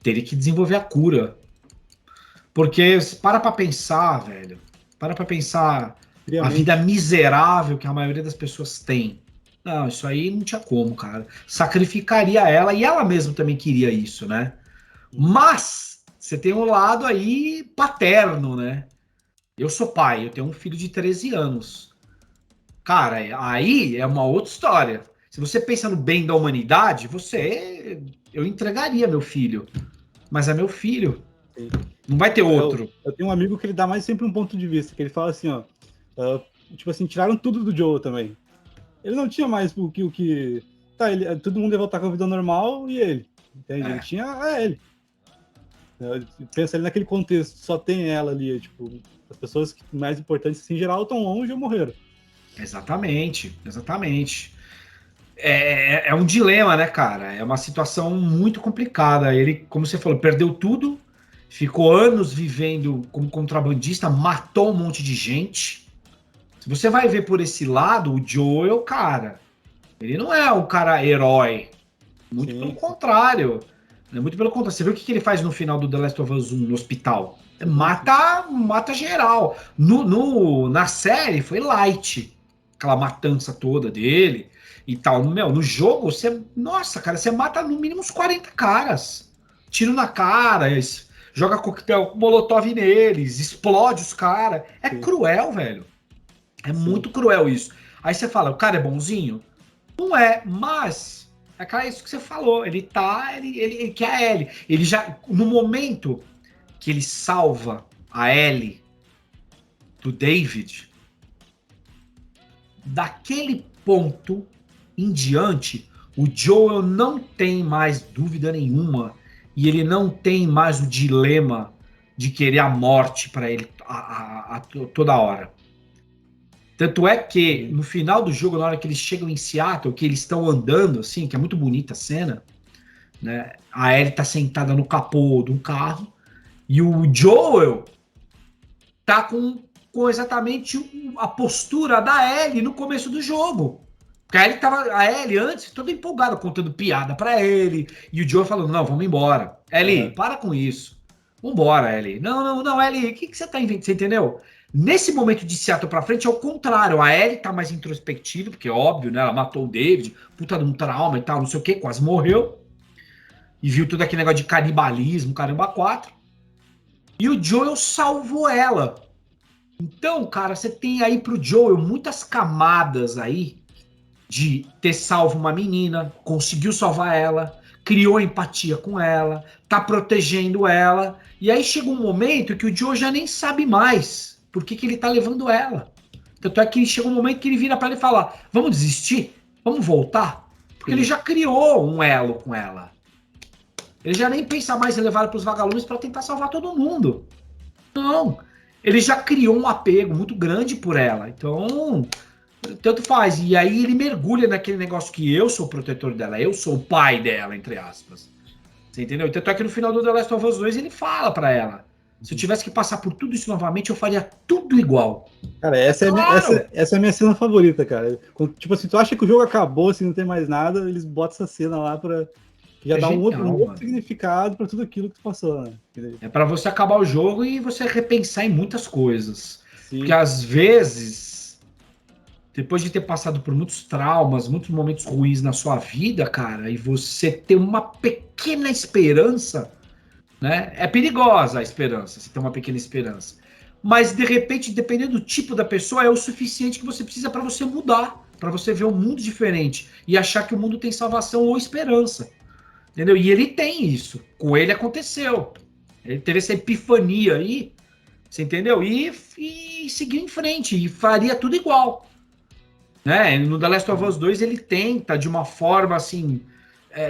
teria que desenvolver a cura. Porque para pensar, velho. Para pensar a vida Friamente. miserável que a maioria das pessoas tem. Não, isso aí não tinha como, cara. Sacrificaria ela e ela mesma também queria isso, né? Mas você tem um lado aí paterno, né? Eu sou pai, eu tenho um filho de 13 anos. Cara, aí é uma outra história. Se você pensa no bem da humanidade, eu entregaria meu filho. Mas é meu filho. Sim. Não vai ter outro. Eu tenho um amigo que ele dá mais sempre um ponto de vista, que ele fala assim, ó. Tipo assim, tiraram tudo do Joe também. Ele não tinha mais o que. Tá, todo mundo ia voltar com a vida normal e ele. Entende? Ele É, tinha a Ellie. Pensa ali naquele contexto, só tem ela ali, tipo, as pessoas mais importantes assim, em geral estão longe ou morreram. exatamente, exatamente. É um dilema, né, cara? É uma situação muito complicada. Ele, como você falou, perdeu tudo, ficou anos vivendo como contrabandista, matou um monte de gente. Se você vai ver por esse lado, o Joel, cara, ele não é um cara herói. Muito pelo Sim, sim, contrário. Muito pelo contrário. Você viu o que ele faz no final do The Last of Us 1 no hospital? sim, sim. Mata geral. Na série foi light. Aquela matança toda dele e tal. Meu, no jogo, nossa, cara, você mata no mínimo uns 40 caras. Tiro na cara, joga coquetel molotov neles, explode os caras. É Sim, cruel, velho. É sim, muito cruel isso. Aí você fala, o cara é bonzinho? Não é, mas é cara, isso que você falou. Ele quer a Ellie. Ele já, no momento que ele salva a Ellie do David, daquele ponto em diante, o Joel não tem mais dúvida nenhuma e ele não tem mais o dilema de querer a morte para ele toda hora. Tanto é que sim, no final do jogo, na hora que eles chegam em Seattle, que eles estão andando, assim, que é muito bonita a cena, né? A Ellie tá sentada no capô de um carro e o Joel tá com exatamente a postura da Ellie no começo do jogo. Porque a Ellie antes toda empolgada contando piada para ele e o Joel falando: "Não, vamos embora. Ellie, aham, para com isso. Vambora, Ellie. Não, não, não, Ellie, o que você tá inventando? Você entendeu? Nesse momento de Seattle pra frente, é o contrário. A Ellie tá mais introspectiva, porque é óbvio, né? Ela matou o David, puta de um trauma e tal, não sei o que, quase morreu. E viu todo aquele negócio de canibalismo, caramba, quatro. E o Joel salvou ela. Então, cara, você tem aí pro Joel muitas camadas aí de ter salvo uma menina, conseguiu salvar ela, criou empatia com ela, tá protegendo ela. E aí chega um momento que o Joe já nem sabe mais por que ele tá levando ela. Tanto é que chega um momento que ele vira para ele falar: vamos desistir? Vamos voltar? Porque ele já criou um elo com ela. Ele já nem pensa mais em levar ela para os vagalumes para tentar salvar todo mundo. Não. Ele já criou um apego muito grande por ela. Então, tanto faz. E aí ele mergulha naquele negócio que eu sou o protetor dela, eu sou o pai dela, entre aspas. Você entendeu? Tanto é que no final do The Last of Us 2 ele fala pra ela: se eu tivesse que passar por tudo isso novamente, eu faria tudo igual. Cara, essa é, Claro! essa é a minha cena favorita, cara. Quando, tipo assim, tu acha que o jogo acabou, assim, não tem mais nada, eles botam essa cena lá pra já É dar um genial, outro mano. significado pra tudo aquilo que tu passou, né? É pra você acabar o jogo e você repensar em muitas coisas. Porque Sim, às vezes, depois de ter passado por muitos traumas, muitos momentos ruins na sua vida, cara, e você ter uma pequena esperança, né? É perigosa a esperança, você tem uma pequena esperança. Mas de repente, dependendo do tipo da pessoa, é o suficiente que você precisa para você mudar, para você ver um mundo diferente e achar que o mundo tem salvação ou esperança. Entendeu? E ele tem isso. Com ele aconteceu. Ele teve essa epifania aí, você entendeu? E seguiu em frente e faria tudo igual. Né? No The Last of Us 2 ele tenta de uma forma assim,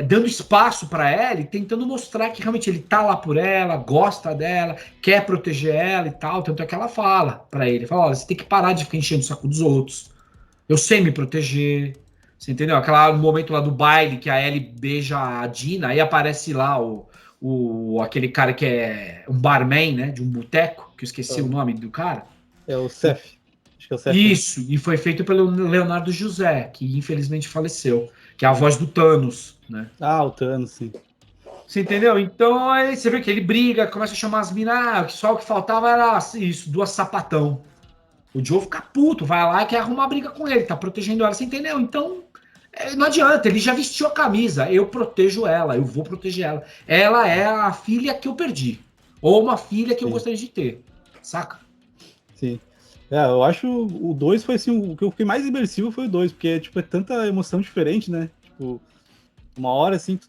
dando espaço para ela e tentando mostrar que realmente ele tá lá por ela, gosta dela, quer proteger ela e tal. Tanto é que ela fala para ele: fala, você tem que parar de ficar enchendo o saco dos outros. Eu sei me proteger. Você entendeu? Aquele momento lá do baile que a Ellie beija a Dina, aí aparece lá aquele cara que é um barman, né? De um boteco, que eu esqueci o nome do cara. é o Seth. Acho que é o Seth, né? Isso, e foi feito pelo Leonardo José, que infelizmente faleceu, que é a voz do Thanos, né? Ah, o Thanos, sim. Você entendeu? Então aí você vê que ele briga, começa a chamar as minas, só o que faltava era isso, duas sapatão. O Joe fica puto, vai lá e quer arrumar briga com ele, tá protegendo ela, você entendeu? Então não adianta, ele já vestiu a camisa, eu protejo ela, eu vou proteger ela. Ela é a filha que eu perdi, ou uma filha que eu Sim, gostaria de ter, saca? sim. É, eu acho o 2 foi assim, o que eu fiquei mais imersivo foi o 2 porque tipo, é tanta emoção diferente, né? Tipo, uma hora assim,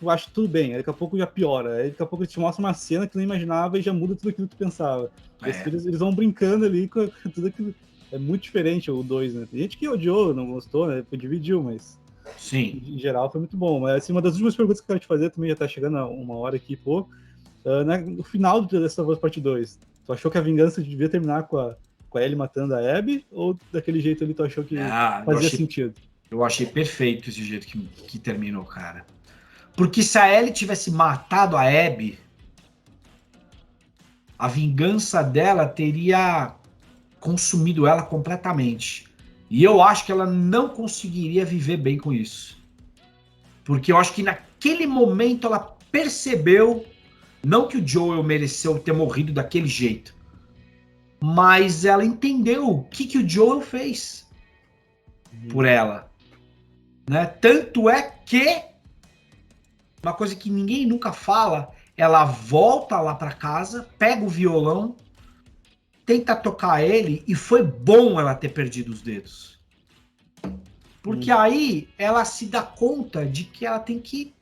tu acha tudo bem, aí daqui a pouco já piora, aí daqui a pouco te mostra uma cena que tu não imaginava e já muda tudo aquilo que tu pensava. E É, eles vão brincando ali com tudo aquilo. É muito diferente o 2, né? Tem gente que odiou, não gostou, né? Dividiu, mas sim. em geral foi muito bom. Mas assim, uma das últimas perguntas que eu quero te fazer também já tá chegando a uma hora aqui, pô. No final do The Last of Us Part 2, tu achou que a vingança devia terminar com a Ellie matando a Abby? Ou daquele jeito ali tu achou que Ah, fazia sentido? eu achei perfeito esse jeito que terminou, cara. Porque se a Ellie tivesse matado a Abby, a vingança dela teria consumido ela completamente. E eu acho que ela não conseguiria viver bem com isso. Porque eu acho que naquele momento ela percebeu, não que o Joel mereceu ter morrido daquele jeito, mas ela entendeu o que o Joel fez por ela. Né? Tanto é que, uma coisa que ninguém nunca fala, ela volta lá para casa, pega o violão, tenta tocar ele, e foi bom ela ter perdido os dedos. Porque aí ela se dá conta de que ela tem que.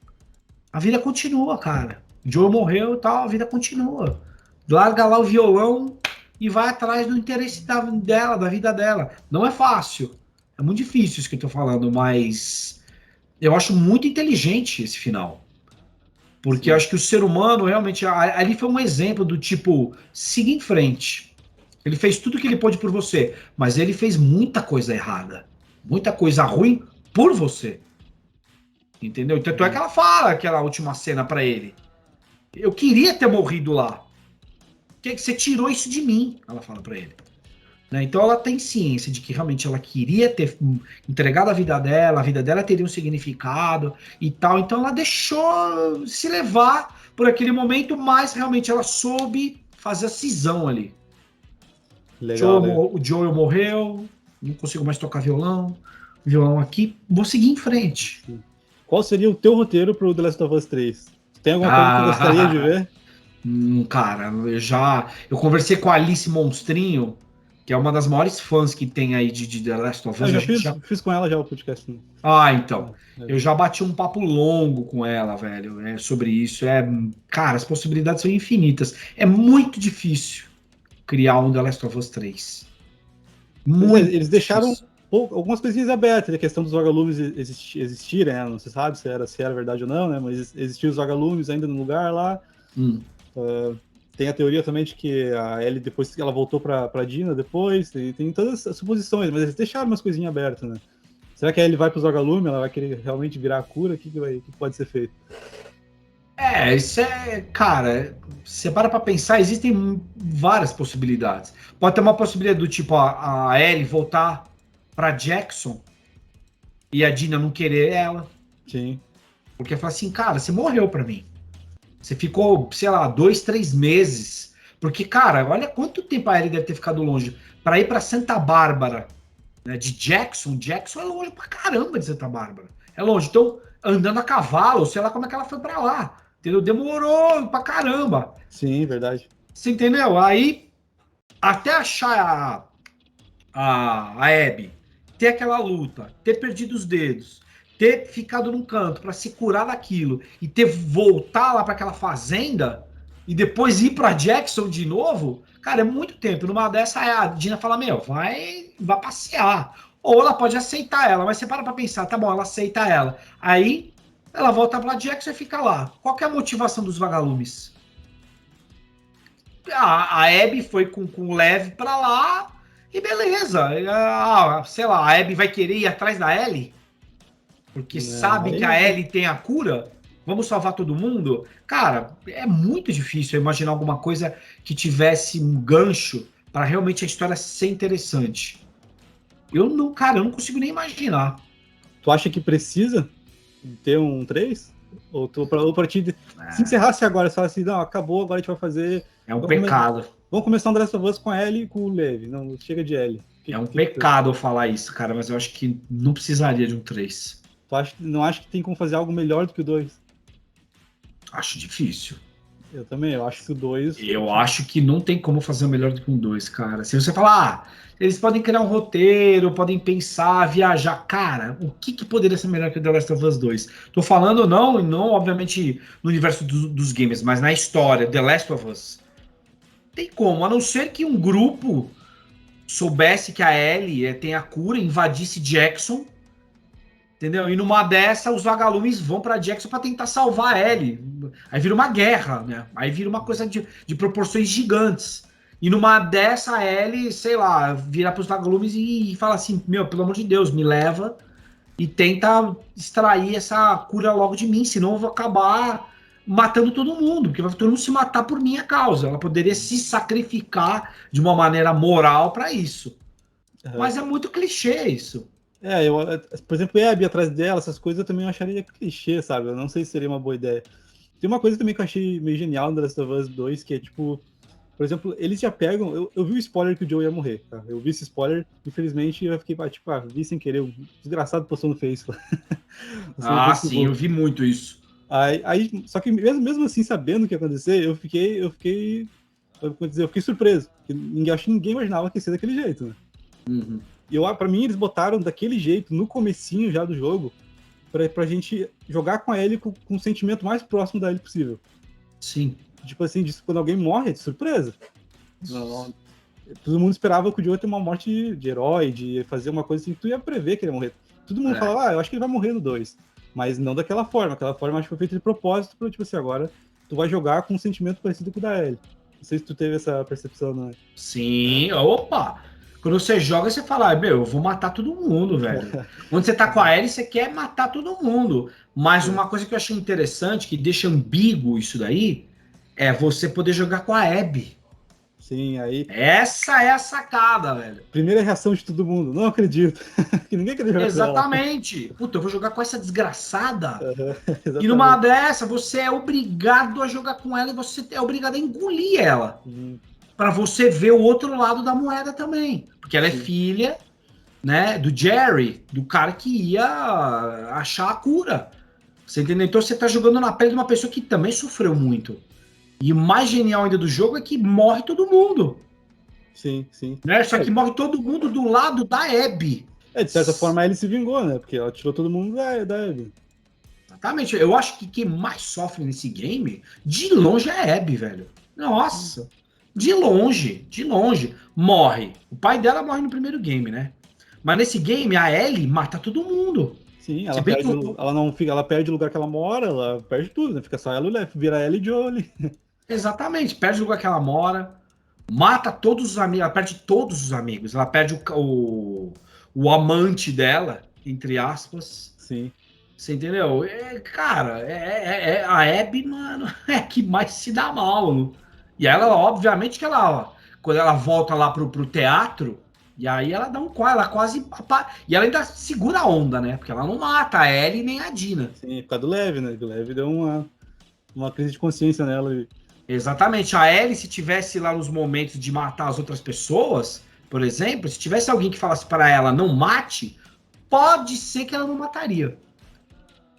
A vida continua, cara. O Joe morreu e tal, a vida continua. Larga lá o violão e vai atrás do interesse dela, da vida dela. Não é fácil. É muito difícil isso que eu tô falando, mas eu acho muito inteligente esse final. Porque eu Sim. acho que o ser humano realmente. Ali foi um exemplo do tipo, siga em frente. Ele fez tudo o que ele pôde por você, mas ele fez muita coisa errada. Muita coisa ruim por você. Entendeu? Tanto é que ela fala aquela última cena pra ele. Eu queria ter morrido lá. Que você tirou isso de mim? Ela fala pra ele. Né? Então ela tem ciência de que realmente ela queria ter entregado a vida dela teria um significado e tal. Então ela deixou se levar por aquele momento, mas realmente ela soube fazer a cisão ali. Legal, legal. O Joel morreu, não consigo mais tocar violão aqui, vou seguir em frente. Qual seria o teu roteiro pro The Last of Us 3? Tem alguma coisa que tu gostaria de Ah, ver? cara, eu conversei com a Alice Monstrinho, que é uma das maiores fãs que tem aí de The Last of Eu Us. já A gente já... fiz com ela já o podcast. Né? Então, eu já bati um papo longo com ela, velho, sobre isso. Cara, as possibilidades são infinitas. É muito difícil criar um The Last of Us 3. Pois é, Muito eles deixaram difícil. algumas coisinhas abertas, a questão dos vagalumes existirem, né? Não se sabe se era verdade ou não, né? Mas existiam os vagalumes ainda no lugar lá. Tem a teoria também de que a Ellie, depois que ela voltou pra Dina, depois, tem todas as suposições, mas eles deixaram umas coisinhas abertas, né? Será que a Ellie vai pros vagalumes, ela vai querer realmente virar a cura? O que pode ser feito? Isso é, cara, você para pra pensar, existem várias possibilidades. Pode ter uma possibilidade do tipo a Ellie voltar pra Jackson e a Dina não querer ela. Sim. Porque fala assim, cara, você morreu pra mim. Você ficou, sei lá, 2, 3 meses. Porque, cara, olha quanto tempo a Ellie deve ter ficado longe. Pra ir pra Santa Bárbara, né, de Jackson. Jackson é longe pra caramba de Santa Bárbara. É longe. Então, andando a cavalo, sei lá como é que ela foi pra lá. Entendeu? Demorou pra caramba. Sim, verdade. Você entendeu? Aí, até achar a Abby, ter aquela luta, ter perdido os dedos, ter ficado num canto para se curar daquilo e ter voltar lá para aquela fazenda e depois ir para Jackson de novo, cara, é muito tempo. Numa dessa, a Dina fala: Meu, vai passear. Ou ela pode aceitar ela, mas você para pensar, tá bom, ela aceita ela. Aí ela volta para Jackson e fica lá. Qual que é a motivação dos vagalumes? A Abby foi com o Lev para lá e beleza. Sei lá, a Abby vai querer ir atrás da Ellie? Porque sabe que a Ellie tem a cura? Vamos salvar todo mundo? Cara, é muito difícil imaginar alguma coisa que tivesse um gancho para realmente a história ser interessante. Eu não consigo nem imaginar. Tu acha que precisa ter um 3? Ou pra ti, se encerrasse agora, só assim, não, acabou, agora a gente vai fazer... É um pecado. Vamos começar um The Last of Us com a Ellie e com o Lev. Não, chega de Ellie. É um pecado eu falar isso, cara, mas eu acho que não precisaria de um 3. Não acha que tem como fazer algo melhor do que o 2? Acho difícil. Eu também, eu acho que o 2... Eu acho que não tem como fazer melhor do que um 2, cara. Se você falar, eles podem criar um roteiro, podem pensar, viajar. Cara, o que poderia ser melhor que The Last of Us 2? Tô falando não obviamente, no universo dos games, mas na história, The Last of Us. Tem como, a não ser que um grupo soubesse que a Ellie tem a cura, invadisse Jackson, entendeu? E numa dessa, os vagalumes vão para Jackson para tentar salvar a Ellie. Aí vira uma guerra, né? Aí vira uma coisa de proporções gigantes. E numa dessa, a Ellie, sei lá, vira para os vagalumes e fala assim: Meu, pelo amor de Deus, me leva e tenta extrair essa cura logo de mim, senão eu vou acabar matando todo mundo, porque vai todo mundo se matar por minha causa. Ela poderia se sacrificar de uma maneira moral para isso. Mas é muito clichê isso. Por exemplo, Abby atrás dela, essas coisas eu também acharia clichê, sabe? Eu não sei se seria uma boa ideia. Tem uma coisa também que eu achei meio genial no The Last of Us 2, que é tipo, por exemplo, eles já pegam. Eu vi o spoiler que o Joe ia morrer, tá? Eu vi esse spoiler, infelizmente eu fiquei, vi sem querer. O desgraçado postou no Facebook. Sim, eu vi muito isso. Só que mesmo assim, sabendo o que ia acontecer, eu fiquei surpreso. Acho que ninguém imaginava que ia ser daquele jeito, né? Uhum. E pra mim, eles botaram daquele jeito, no comecinho já do jogo, pra gente jogar com a Ellie com um sentimento mais próximo da Ellie possível. Sim. Tipo assim, quando alguém morre, é de surpresa. Todo mundo esperava que o Joe ia ter uma morte de herói, de fazer uma coisa assim, que tu ia prever que ele ia morrer. Todo mundo falava, eu acho que ele vai morrer no 2. Mas não daquela forma. Aquela forma acho que foi feita de propósito pra, tipo assim, agora tu vai jogar com um sentimento parecido com o da Ellie. Não sei se tu teve essa percepção, não é? Sim, opa! Quando você joga, você fala, eu vou matar todo mundo, velho. Quando você tá com a Ellie, você quer matar todo mundo. Mas uma coisa que eu achei interessante, que deixa ambíguo isso daí, é você poder jogar com a Abby. Sim, aí... Essa é a sacada, velho. Primeira reação de todo mundo, não acredito. Que ninguém quer jogar Exatamente. Puta, eu vou jogar com essa desgraçada. Exatamente. E numa dessa, você é obrigado a jogar com ela e você é obrigado a engolir ela. para você ver o outro lado da moeda também. Porque ela é Sim. filha, né, do Jerry, do cara que ia achar a cura. Você entendeu? Então você tá jogando na pele de uma pessoa que também sofreu muito. E o mais genial ainda do jogo é que morre todo mundo. Sim, sim. Né? Só que morre todo mundo do lado da Abby. De certa forma ele se vingou, né? Porque ela tirou todo mundo da Abby. Exatamente. Eu acho que quem mais sofre nesse game, de longe, é a Abby, velho. Nossa. De longe, de longe. Morre. O pai dela morre no primeiro game, né? Mas nesse game, a Ellie mata todo mundo. Sim, Se ela bem que perde, ela não fica, ela perde o lugar que ela mora, ela perde tudo, né? Fica só ela e o Lef, vira ela e Jolie. exatamente, perde o lugar que ela mora, mata todos os amigos, ela perde todos os amigos, ela perde o amante dela, entre aspas. Sim. Você entendeu? Cara, a Abby, mano, é a que mais se dá mal. E ela, obviamente, que ela, quando ela volta lá pro teatro, e aí ela dá ela quase. E ela ainda segura a onda, né? Porque ela não mata a Ellie nem a Dina. Sim, por causa do Lev, né? O Lev deu uma crise de consciência nela. Exatamente. A Ellie, se tivesse lá nos momentos de matar as outras pessoas, por exemplo, se tivesse alguém que falasse para ela não mate, pode ser que ela não mataria.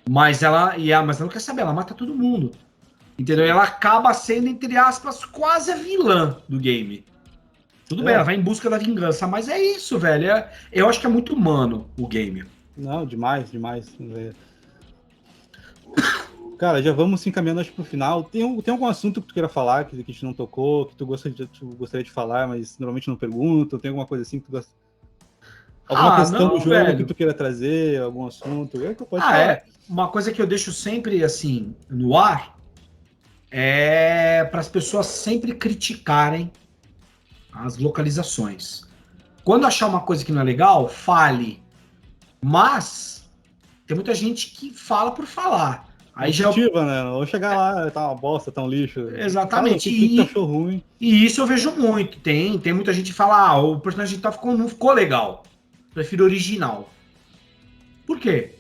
Mas mas ela não quer saber, ela mata todo mundo. Entendeu? E ela acaba sendo, entre aspas, quase a vilã do game. Tudo bem, ela vai em busca da vingança, mas é isso, velho. Eu acho que é muito humano o game. Não, demais, demais. Cara, já vamos se encaminhando acho pro final. Tem algum assunto que tu queira falar, que a gente não tocou, que tu gostaria de falar, mas normalmente não pergunto? Tem alguma coisa assim que tu gosta? Alguma questão do Não, jogo que velho. tu queira trazer, algum assunto? É que pode falar. É. Uma coisa que eu deixo sempre, assim, no ar é para as pessoas sempre criticarem as localizações. Quando achar uma coisa que não é legal, fale. Mas tem muita gente que fala por falar. Aí já Construtiva, né? Não vou chegar lá, tá uma bosta, tá um lixo. Fala o exatamente. que tu achou ruim. E isso eu vejo muito. Tem muita gente que fala: ah, o personagem tal não ficou legal. Prefiro o original. Por quê?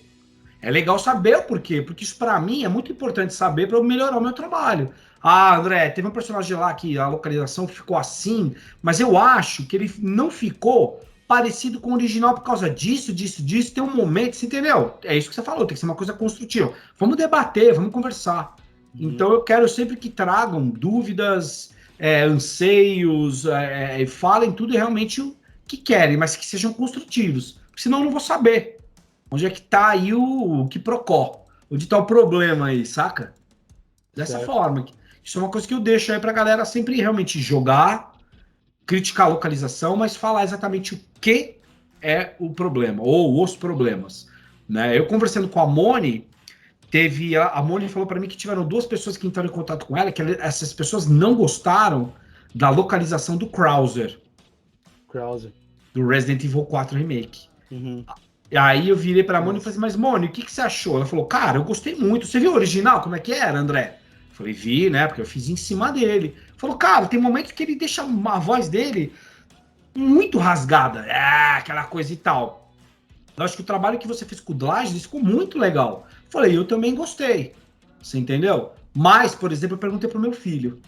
É legal saber o porquê, porque isso para mim é muito importante saber para eu melhorar o meu trabalho. Ah, André, teve um personagem lá que a localização ficou assim, mas eu acho que ele não ficou parecido com o original por causa disso, disso, disso. Tem um momento, você entendeu? É isso que você falou, tem que ser uma coisa construtiva. Vamos debater, vamos conversar. Então eu quero sempre que tragam dúvidas, anseios, falem tudo realmente o que querem, mas que sejam construtivos. Senão eu não vou saber. Onde é que tá aí o que procó? Onde tá o problema aí, saca? Dessa Certo. forma. Isso é uma coisa que eu deixo aí pra galera sempre realmente jogar, criticar a localização, mas falar exatamente o que é o problema, ou os problemas. Né? Eu conversando com a Moni, a Moni falou para mim que tiveram duas pessoas que entraram em contato com ela, que essas pessoas não gostaram da localização do Krauser, Krause. do Resident Evil 4 Remake. Uhum. E aí eu virei pra Mônica e falei Nossa. assim, mas Mônica, o que, que você achou? Ela falou, cara, eu gostei muito. Você viu o original? Como é que era, André? Eu falei, vi, né? Porque eu fiz em cima dele. Falou, cara, tem momentos que ele deixa a voz dele muito rasgada. Aquela coisa e tal. Eu acho que o trabalho que você fez com o Dlages ficou muito legal. Eu falei, eu também gostei. Você entendeu? Mas, por exemplo, eu perguntei pro meu filho.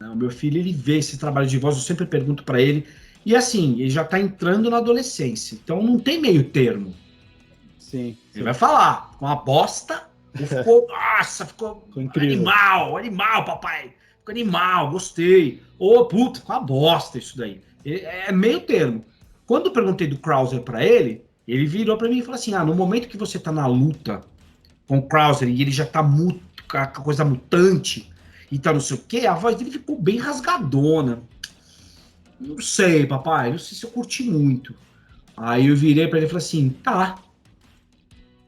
O meu filho, ele vê esse trabalho de voz, eu sempre pergunto para ele. E assim, ele já tá entrando na adolescência. Então não tem meio termo. Sim, Ele sim. vai falar, ficou uma bosta, ou ficou, nossa, ficou Ficou incrível. animal, papai. Ficou animal, gostei. Ou, puta, ficou uma bosta isso daí. É meio termo. Quando eu perguntei do Krauser pra ele virou pra mim e falou assim: no momento que você tá na luta com o Krauser e ele já tá com a coisa mutante e tá não sei o quê, a voz dele ficou bem rasgadona. Não sei, papai, não sei se eu curti muito. Aí eu virei pra ele e falei assim: tá,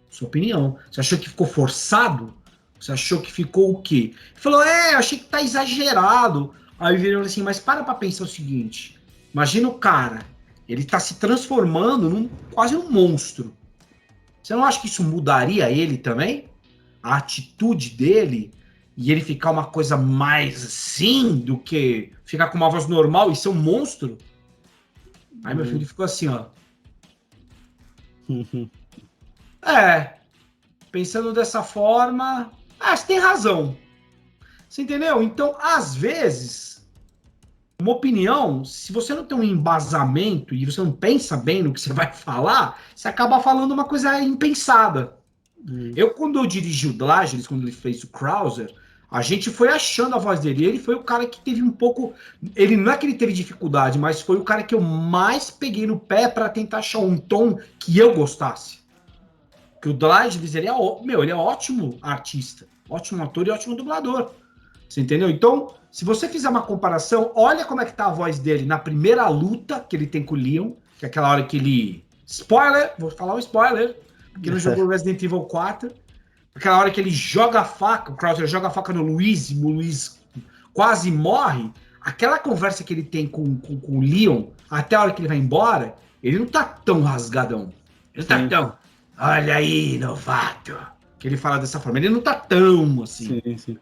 sua opinião. Você achou que ficou forçado? Você achou que ficou o quê? Ele falou, achei que tá exagerado. Aí eu virei assim, mas para pensar o seguinte. Imagina o cara, ele tá se transformando num quase um monstro. Você não acha que isso mudaria ele também? A atitude dele? E ele ficar uma coisa mais assim do que ficar com uma voz normal e ser um monstro? Aí meu filho ficou assim, ó. Uhum. Pensando dessa forma, você tem razão. Você entendeu? Então, às vezes, uma opinião, se você não tem um embasamento e você não pensa bem no que você vai falar, você acaba falando uma coisa impensada. Quando eu dirigi o Dlageris, quando ele fez o Krauser, a gente foi achando a voz dele. Ele foi o cara que teve um pouco. Ele não é que ele teve dificuldade, mas foi o cara que eu mais peguei no pé para tentar achar um tom que eu gostasse. Que o Dlageris, ele é ótimo artista, ótimo ator e ótimo dublador. Você entendeu? Então, se você fizer uma comparação, olha como é que tá a voz dele na primeira luta que ele tem com o Leon, que é aquela hora que ele... Spoiler! Vou falar um spoiler, porque não jogou Resident Evil 4. Aquela hora que ele joga a faca, o Krauser joga a faca no Luiz, e o Luiz quase morre. Aquela conversa que ele tem com o Leon, até a hora que ele vai embora, ele não tá tão rasgadão. Ele tá tão... Olha aí, novato. Que ele fala dessa forma. Ele não tá tão assim. Sim.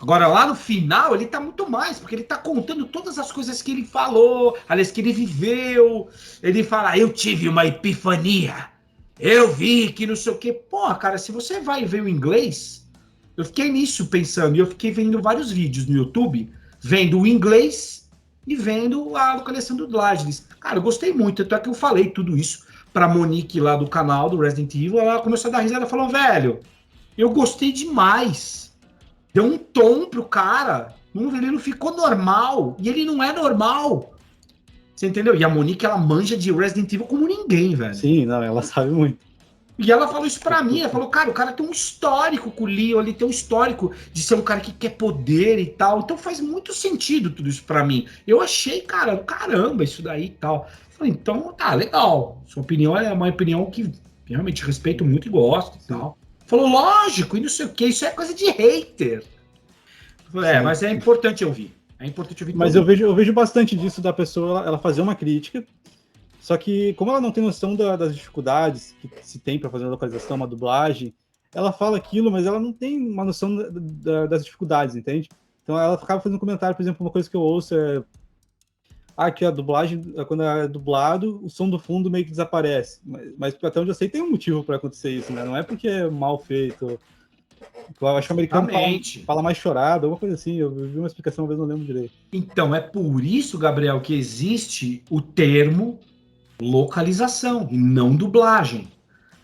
Agora, lá no final, ele tá muito mais, porque ele tá contando todas as coisas que ele falou, aliás, que ele viveu. Ele fala, eu tive uma epifania. Eu vi que não sei o quê. Porra, cara, se você vai ver o inglês, eu fiquei nisso pensando, e eu fiquei vendo vários vídeos no YouTube, vendo o inglês e vendo a localização do Dlageris. Cara, eu gostei muito, até que eu falei tudo isso pra Monique lá do canal do Resident Evil, ela começou a dar risada e falou, velho, eu gostei demais. Deu um tom pro cara. Ele não ficou normal. E ele não é normal. Você entendeu? E a Monique, ela manja de Resident Evil como ninguém, velho. Sim, não, ela sabe muito. E ela falou isso pra mim. Ela falou, cara, o cara tem um histórico com o Leon. Ele tem um histórico de ser um cara que quer poder e tal. Então faz muito sentido tudo isso pra mim. Eu achei, cara, caramba, isso daí e tal. Eu falei, então, tá, legal. Sua opinião é uma opinião que realmente respeito muito e gosto e tal. Falou, lógico, e não sei o que, isso é coisa de hater. Mas é importante ouvir. É importante ouvir. Mas eu vejo bastante disso da pessoa, ela fazer uma crítica, só que como ela não tem noção das dificuldades que se tem para fazer uma localização, uma dublagem, ela fala aquilo, mas ela não tem uma noção das dificuldades, entende? Então ela acaba fazendo um comentário, por exemplo, uma coisa que eu ouço é que a dublagem, quando é dublado, o som do fundo meio que desaparece. Mas até onde eu sei, tem um motivo para acontecer isso, né? Não é porque é mal feito. Eu acho que o americano fala mais chorado, alguma coisa assim. Eu vi uma explicação, uma vez não lembro direito. Então, é por isso, Gabriel, que existe o termo localização e não dublagem.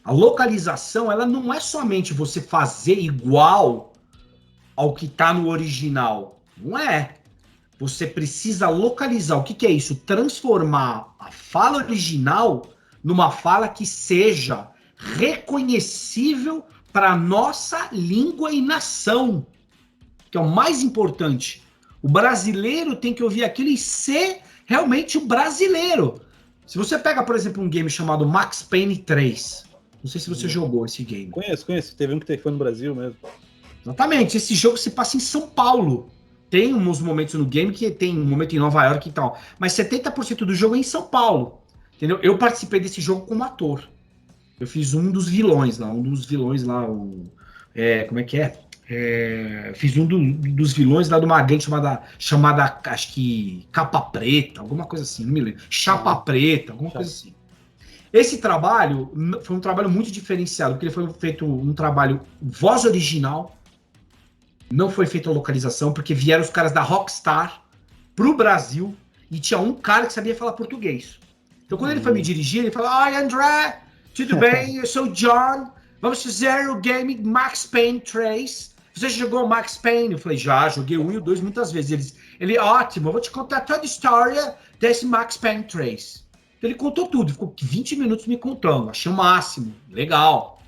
A localização, ela não é somente você fazer igual ao que está no original. Não é. Você precisa localizar. O que é isso? Transformar a fala original numa fala que seja reconhecível para a nossa língua e nação, que é o mais importante. O brasileiro tem que ouvir aquilo e ser realmente o brasileiro. Se você pega, por exemplo, um game chamado Max Payne 3, não sei se você jogou esse game. Conheço. Teve um que foi no Brasil mesmo. Exatamente. Esse jogo se passa em São Paulo. Tem uns momentos no game que tem um momento em Nova York e tal. Mas 70% do jogo é em São Paulo. Entendeu? Eu participei desse jogo como ator. Eu fiz um dos vilões lá. Como é que é? Fiz um dos vilões lá de uma gangue chamada, acho que Capa Preta, alguma coisa assim, não me lembro. Chapa Preta, alguma coisa assim. Esse trabalho foi um trabalho muito diferenciado, porque ele foi feito um trabalho voz original, não foi feita a localização, porque vieram os caras da Rockstar pro Brasil e tinha um cara que sabia falar português. Então, quando ele foi me dirigir, ele falou: Oi, André, tudo bem? Eu sou o John, vamos fazer o game Max Payne 3. Você já jogou Max Payne? Eu falei, já, joguei o 1 e o 2 muitas vezes. Ele, ótimo, eu vou te contar toda a história desse Max Payne 3. Então, ele contou tudo, ficou 20 minutos me contando, achei o máximo, legal.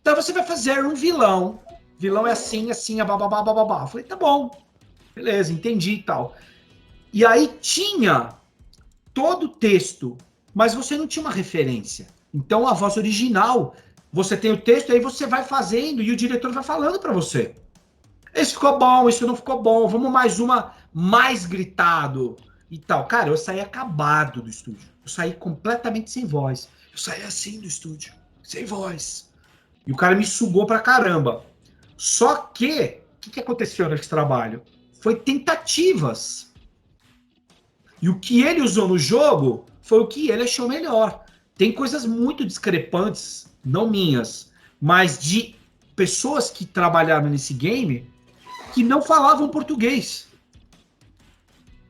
Então, você vai fazer um vilão. Vilão é assim, babá. Eu falei, tá bom, beleza, entendi e tal. E aí tinha todo o texto, mas você não tinha uma referência. Então, a voz original, você tem o texto, aí você vai fazendo e o diretor vai falando para você. Esse ficou bom, isso não ficou bom, vamos mais uma, mais gritado e tal. Cara, eu saí acabado do estúdio. Eu saí completamente sem voz. Eu saí assim do estúdio, sem voz. E o cara me sugou pra caramba. Só que, o que aconteceu nesse trabalho? Foi tentativas. E o que ele usou no jogo foi o que ele achou melhor. Tem coisas muito discrepantes, não minhas, mas de pessoas que trabalharam nesse game que não falavam português.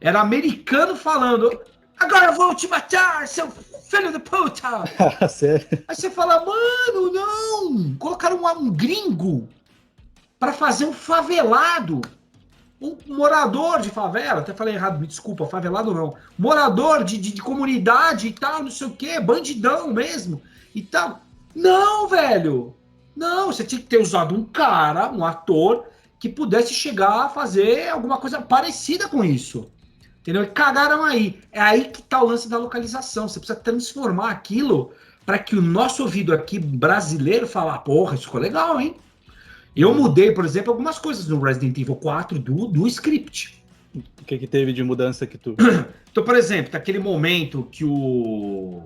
Era americano falando, agora eu vou te matar, seu filho da puta! Sério? Aí você fala, mano, não! Colocaram um gringo para fazer um favelado, um morador de favela, até falei errado, me desculpa, favelado não, morador de comunidade e tal, não sei o que, bandidão mesmo e tal. Não, velho! Não, você tinha que ter usado um cara, um ator, que pudesse chegar a fazer alguma coisa parecida com isso. Entendeu? E cagaram aí. É aí que tá o lance da localização. Você precisa transformar aquilo para que o nosso ouvido aqui brasileiro fale, porra, isso ficou legal, hein? Eu mudei, por exemplo, algumas coisas no Resident Evil 4 do script. O que teve de mudança que tu... Então, por exemplo, naquele momento que o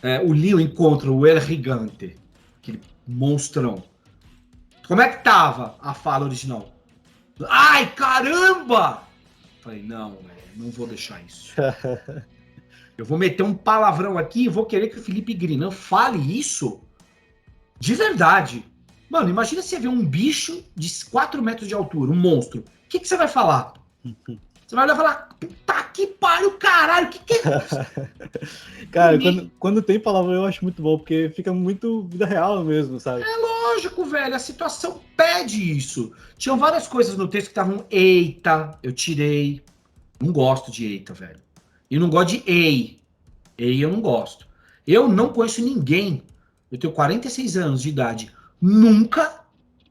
Leon encontra o El Gigante, aquele monstrão. Como é que tava a fala original? Ai, caramba! Falei, não, velho, não vou deixar isso. Eu vou meter um palavrão aqui e vou querer que o Felipe Grinan fale isso de verdade. Mano, imagina você ver um bicho de 4 metros de altura, um monstro. O que você vai falar? Você vai olhar e falar, puta que pariu, caralho, o que é isso? Cara, quando tem palavrão eu acho muito bom, porque fica muito vida real mesmo, sabe? É lógico, velho, a situação pede isso. Tinham várias coisas no texto que estavam, eita, eu tirei. Não gosto de eita, velho. E não gosto de ei. Ei eu não gosto. Eu não conheço ninguém, eu tenho 46 anos de idade, nunca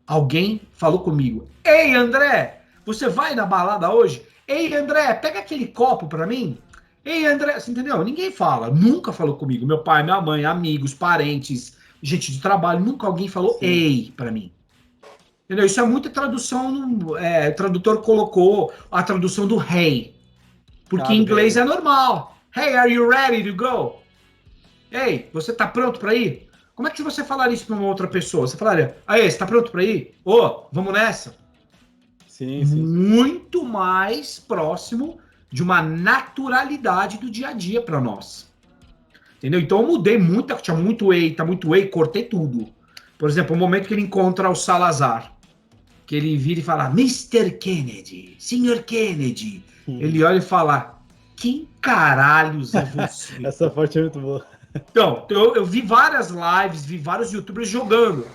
alguém falou comigo, ei, André, você vai na balada hoje? Ei, André, pega aquele copo pra mim. Ei, André, você entendeu? Ninguém fala, nunca falou comigo. Meu pai, minha mãe, amigos, parentes, gente de trabalho, nunca alguém falou Sim. ei pra mim. Entendeu? Isso é muita tradução, o tradutor colocou a tradução do hey, porque em inglês é normal. Hey, are you ready to go? Ei, você tá pronto pra ir? Como é que você falaria isso pra uma outra pessoa? Você falaria, aí, você tá pronto pra ir? Ô, vamos nessa? Sim, sim. Muito mais próximo de uma naturalidade do dia a dia para nós. Entendeu? Então eu mudei muito, tinha muito whey, cortei tudo. Por exemplo, o momento que ele encontra o Salazar, que ele vira e fala, Mr. Kennedy, Sr. Kennedy. Ele olha e fala, quem caralhos é você? Essa parte é muito boa. Então, eu vi várias lives, vi vários youtubers jogando.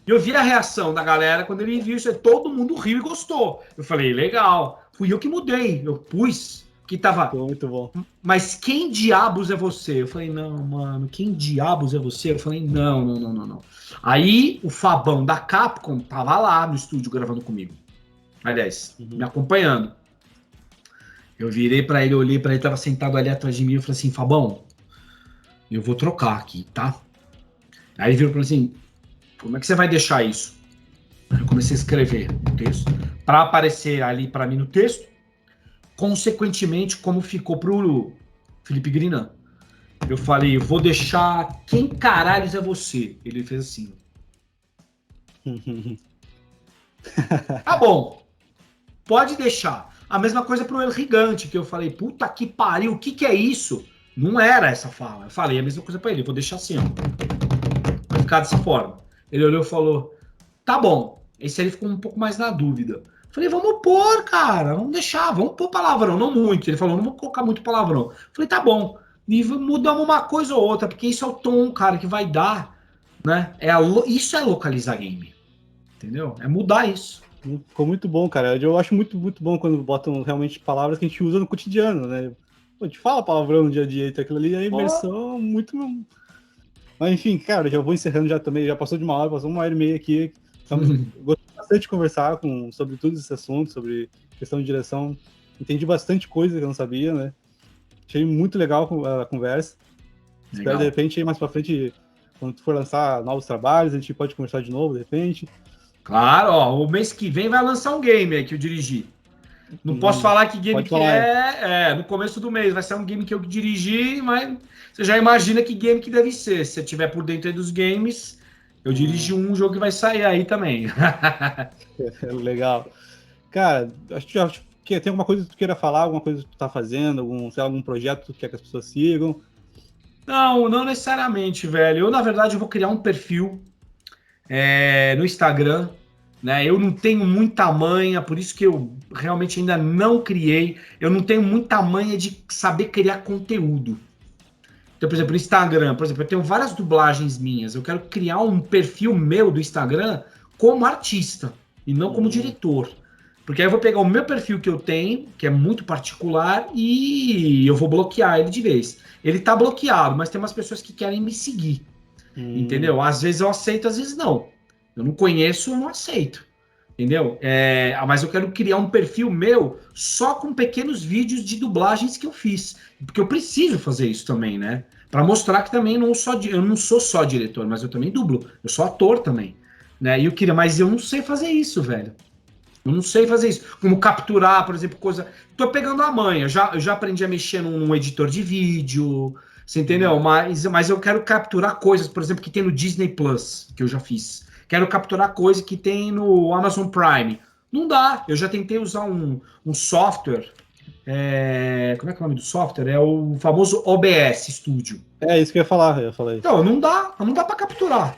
E eu vi a reação da galera quando ele viu isso. Todo mundo riu e gostou. Eu falei, legal. Fui eu que mudei. Eu pus que tava. Ficou muito bom. Mas quem diabos é você? Eu falei, não, mano, quem diabos é você? Eu falei, não. Aí o Fabão da Capcom tava lá no estúdio gravando comigo. Aliás, me acompanhando. Eu virei pra ele, olhei pra ele, tava sentado ali atrás de mim. Eu falei assim, Fabão, eu vou trocar aqui, tá? Aí ele virou pra mim assim, como é que você vai deixar isso? Eu comecei a escrever o texto para aparecer ali para mim no texto, consequentemente como ficou pro Felipe Grinan. Eu falei, eu vou deixar quem caralhos é você? Ele fez assim. Tá bom, pode deixar. A mesma coisa pro El Gigante, que eu falei, puta que pariu, o que é isso? Não era essa fala. Eu falei a mesma coisa para ele, eu vou deixar assim, ó. Vai ficar dessa forma. Ele olhou e falou, tá bom. Esse aí ficou um pouco mais na dúvida. Falei, vamos pôr, cara, vamos deixar, vamos pôr palavrão, não muito. Ele falou, não vou colocar muito palavrão. Falei, tá bom. E mudamos uma coisa ou outra, porque isso é o tom, cara, que vai dar, né? Isso é localizar game. Entendeu? É mudar isso. Ficou muito bom, cara. Eu acho muito, muito bom quando botam realmente palavras que a gente usa no cotidiano, né? A gente fala palavrão no dia a dia, então aquilo ali é imersão muito... Mas enfim, cara, já vou encerrando já também, já passou de uma hora, passou 1h30 aqui. Gostei bastante de conversar sobre tudo esse assunto, sobre questão de direção. Entendi bastante coisa que eu não sabia, né? Achei muito legal a conversa. Legal. Espero, de repente, mais pra frente, quando tu for lançar novos trabalhos, a gente pode conversar de novo, de repente. Claro, ó, o mês que vem vai lançar um game aí que eu dirigi. Não posso falar que game que é, no começo do mês vai ser um game que eu dirigi, mas você já imagina que game que deve ser. Se você estiver por dentro aí dos games, eu dirigi um jogo que vai sair aí também. Legal. Cara, acho que tem alguma coisa que tu queira falar, alguma coisa que tu tá fazendo, algum projeto que tu quer que as pessoas sigam? Não necessariamente, velho. Eu, na verdade, eu vou criar um perfil no Instagram né? Eu não tenho muita manha, por isso que eu realmente ainda não criei. Eu não tenho muita manha de saber criar conteúdo. Então, por exemplo, no Instagram, por exemplo, eu tenho várias dublagens minhas. Eu quero criar um perfil meu do Instagram como artista e não como diretor. Porque aí eu vou pegar o meu perfil que eu tenho, que é muito particular, e eu vou bloquear ele de vez. Ele tá bloqueado, mas tem umas pessoas que querem me seguir. Entendeu? Às vezes eu aceito, às vezes não. Eu não conheço, eu não aceito. Entendeu? Mas eu quero criar um perfil meu só com pequenos vídeos de dublagens que eu fiz. Porque eu preciso fazer isso também, né? Para mostrar que também eu não sou só diretor, mas eu também dublo. Eu sou ator também. Né? E eu queria, mas eu não sei fazer isso, velho. Eu não sei fazer isso. Como capturar, por exemplo, coisa. Tô pegando a manha. Eu já aprendi a mexer num editor de vídeo. Você entendeu? Mas eu quero capturar coisas, por exemplo, que tem no Disney Plus, que eu já fiz. Quero capturar coisa que tem no Amazon Prime. Não dá. Eu já tentei usar um software. Como é que é o nome do software? É o famoso OBS Studio. É isso que eu ia falar, eu ia falar isso. Então, não dá para capturar.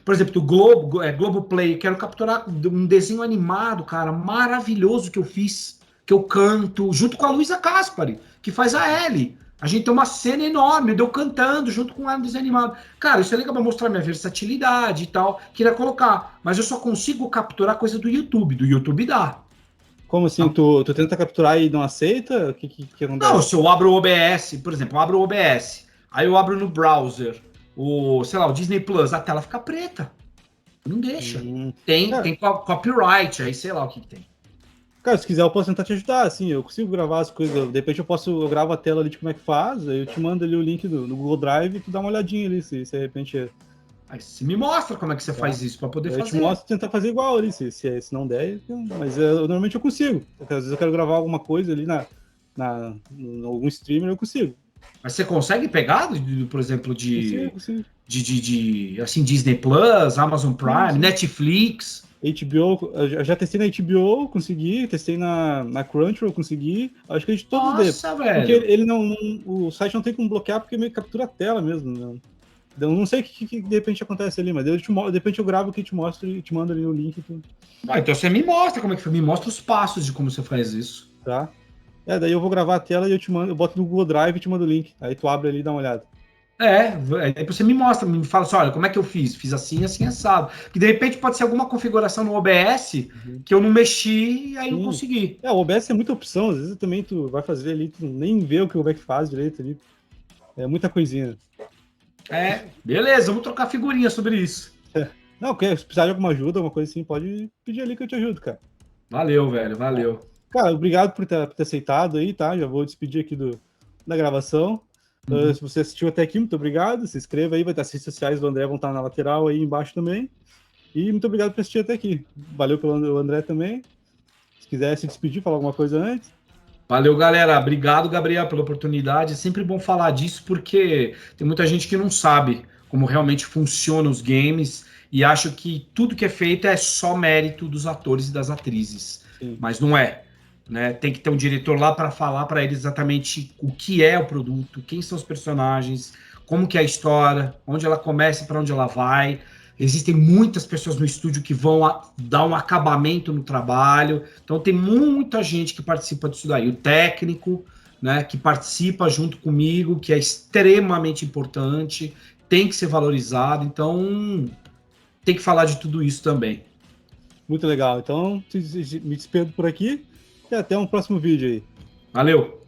Por exemplo, do Globo, Globoplay, quero capturar um desenho animado, cara, maravilhoso que eu fiz, que eu canto, junto com a Luísa Caspari, que faz a Ellie. A gente tem uma cena enorme, eu cantando junto com ela no desenho animado. Cara, isso é legal para mostrar minha versatilidade e tal. Queria colocar, mas eu só consigo capturar coisa do YouTube. Do YouTube dá. Como assim? Tu tenta capturar e não aceita? O que Não, acontece? se eu abro o OBS, por exemplo, eu abro o OBS, aí eu abro no browser, sei lá, o Disney Plus, a tela fica preta. Não deixa. Cara, Tem copyright, aí sei lá o que tem. cara, se quiser eu posso tentar te ajudar, assim, eu consigo gravar as coisas, de repente eu gravo a tela ali de como é que faz, aí eu te mando ali o link no Google Drive e tu dá uma olhadinha ali, se de repente... Aí você me mostra como é que você faz isso para poder Eu te fazer. mostro tentar fazer igual ali, se não der, mas normalmente eu consigo, porque às vezes eu quero gravar alguma coisa ali em algum streamer, eu consigo. Mas você consegue pegar, por exemplo, Consigo. assim, Disney Plus, Amazon Prime, Sim. Netflix? HBO, eu já testei na HBO, consegui, testei na Crunchyroll, consegui, acho que de todos dele. Nossa, Porque velho. ele o site não tem como bloquear porque meio que captura a tela mesmo, né? Eu não sei o que de repente acontece ali, mas de repente eu gravo aqui e te mostro e te mando ali o link, Então você me mostra como é que foi, me mostra os passos de como você faz isso. tá? Daí eu vou gravar a tela e eu te mando, eu boto no Google Drive e te mando o link. Aí tu abre ali e dá uma olhada. Aí você me mostra, me fala assim, olha, como é que eu fiz? Fiz assim, assim, assado. Que de repente pode ser alguma configuração no OBS que eu não mexi e aí não Sim. consegui. O OBS é muita opção, às vezes também tu vai fazer ali, tu nem vê o que o OBS faz direito ali. É muita coisinha. Beleza, vamos trocar figurinha sobre isso. Não, se precisar de alguma ajuda, alguma coisa assim, pode pedir ali que eu te ajudo, cara. Valeu, velho, valeu. Cara, obrigado por ter aceitado aí, tá? Já vou despedir aqui da gravação. Se você assistiu até aqui, muito obrigado. Se inscreva aí, vai estar as redes sociais do André, vão estar na lateral aí embaixo também. E muito obrigado por assistir até aqui. Valeu pelo André também. Se quiser se despedir, falar alguma coisa antes. Valeu, galera. Obrigado, Gabriel, pela oportunidade. É sempre bom falar disso porque tem muita gente que não sabe como realmente funcionam os games e acha que tudo que é feito é só mérito dos atores e das atrizes. Sim. Mas não é. Né? Tem que ter um diretor lá para falar para eles exatamente o que é o produto, quem são os personagens, como que é a história, onde ela começa e para onde ela vai. Existem muitas pessoas no estúdio que vão dar um acabamento no trabalho. Então tem muita gente que participa disso daí. O técnico, né, que participa junto comigo, que é extremamente importante, tem que ser valorizado. Então tem que falar de tudo isso também. Muito legal. Então, me despedo por aqui e até um próximo vídeo aí. Valeu!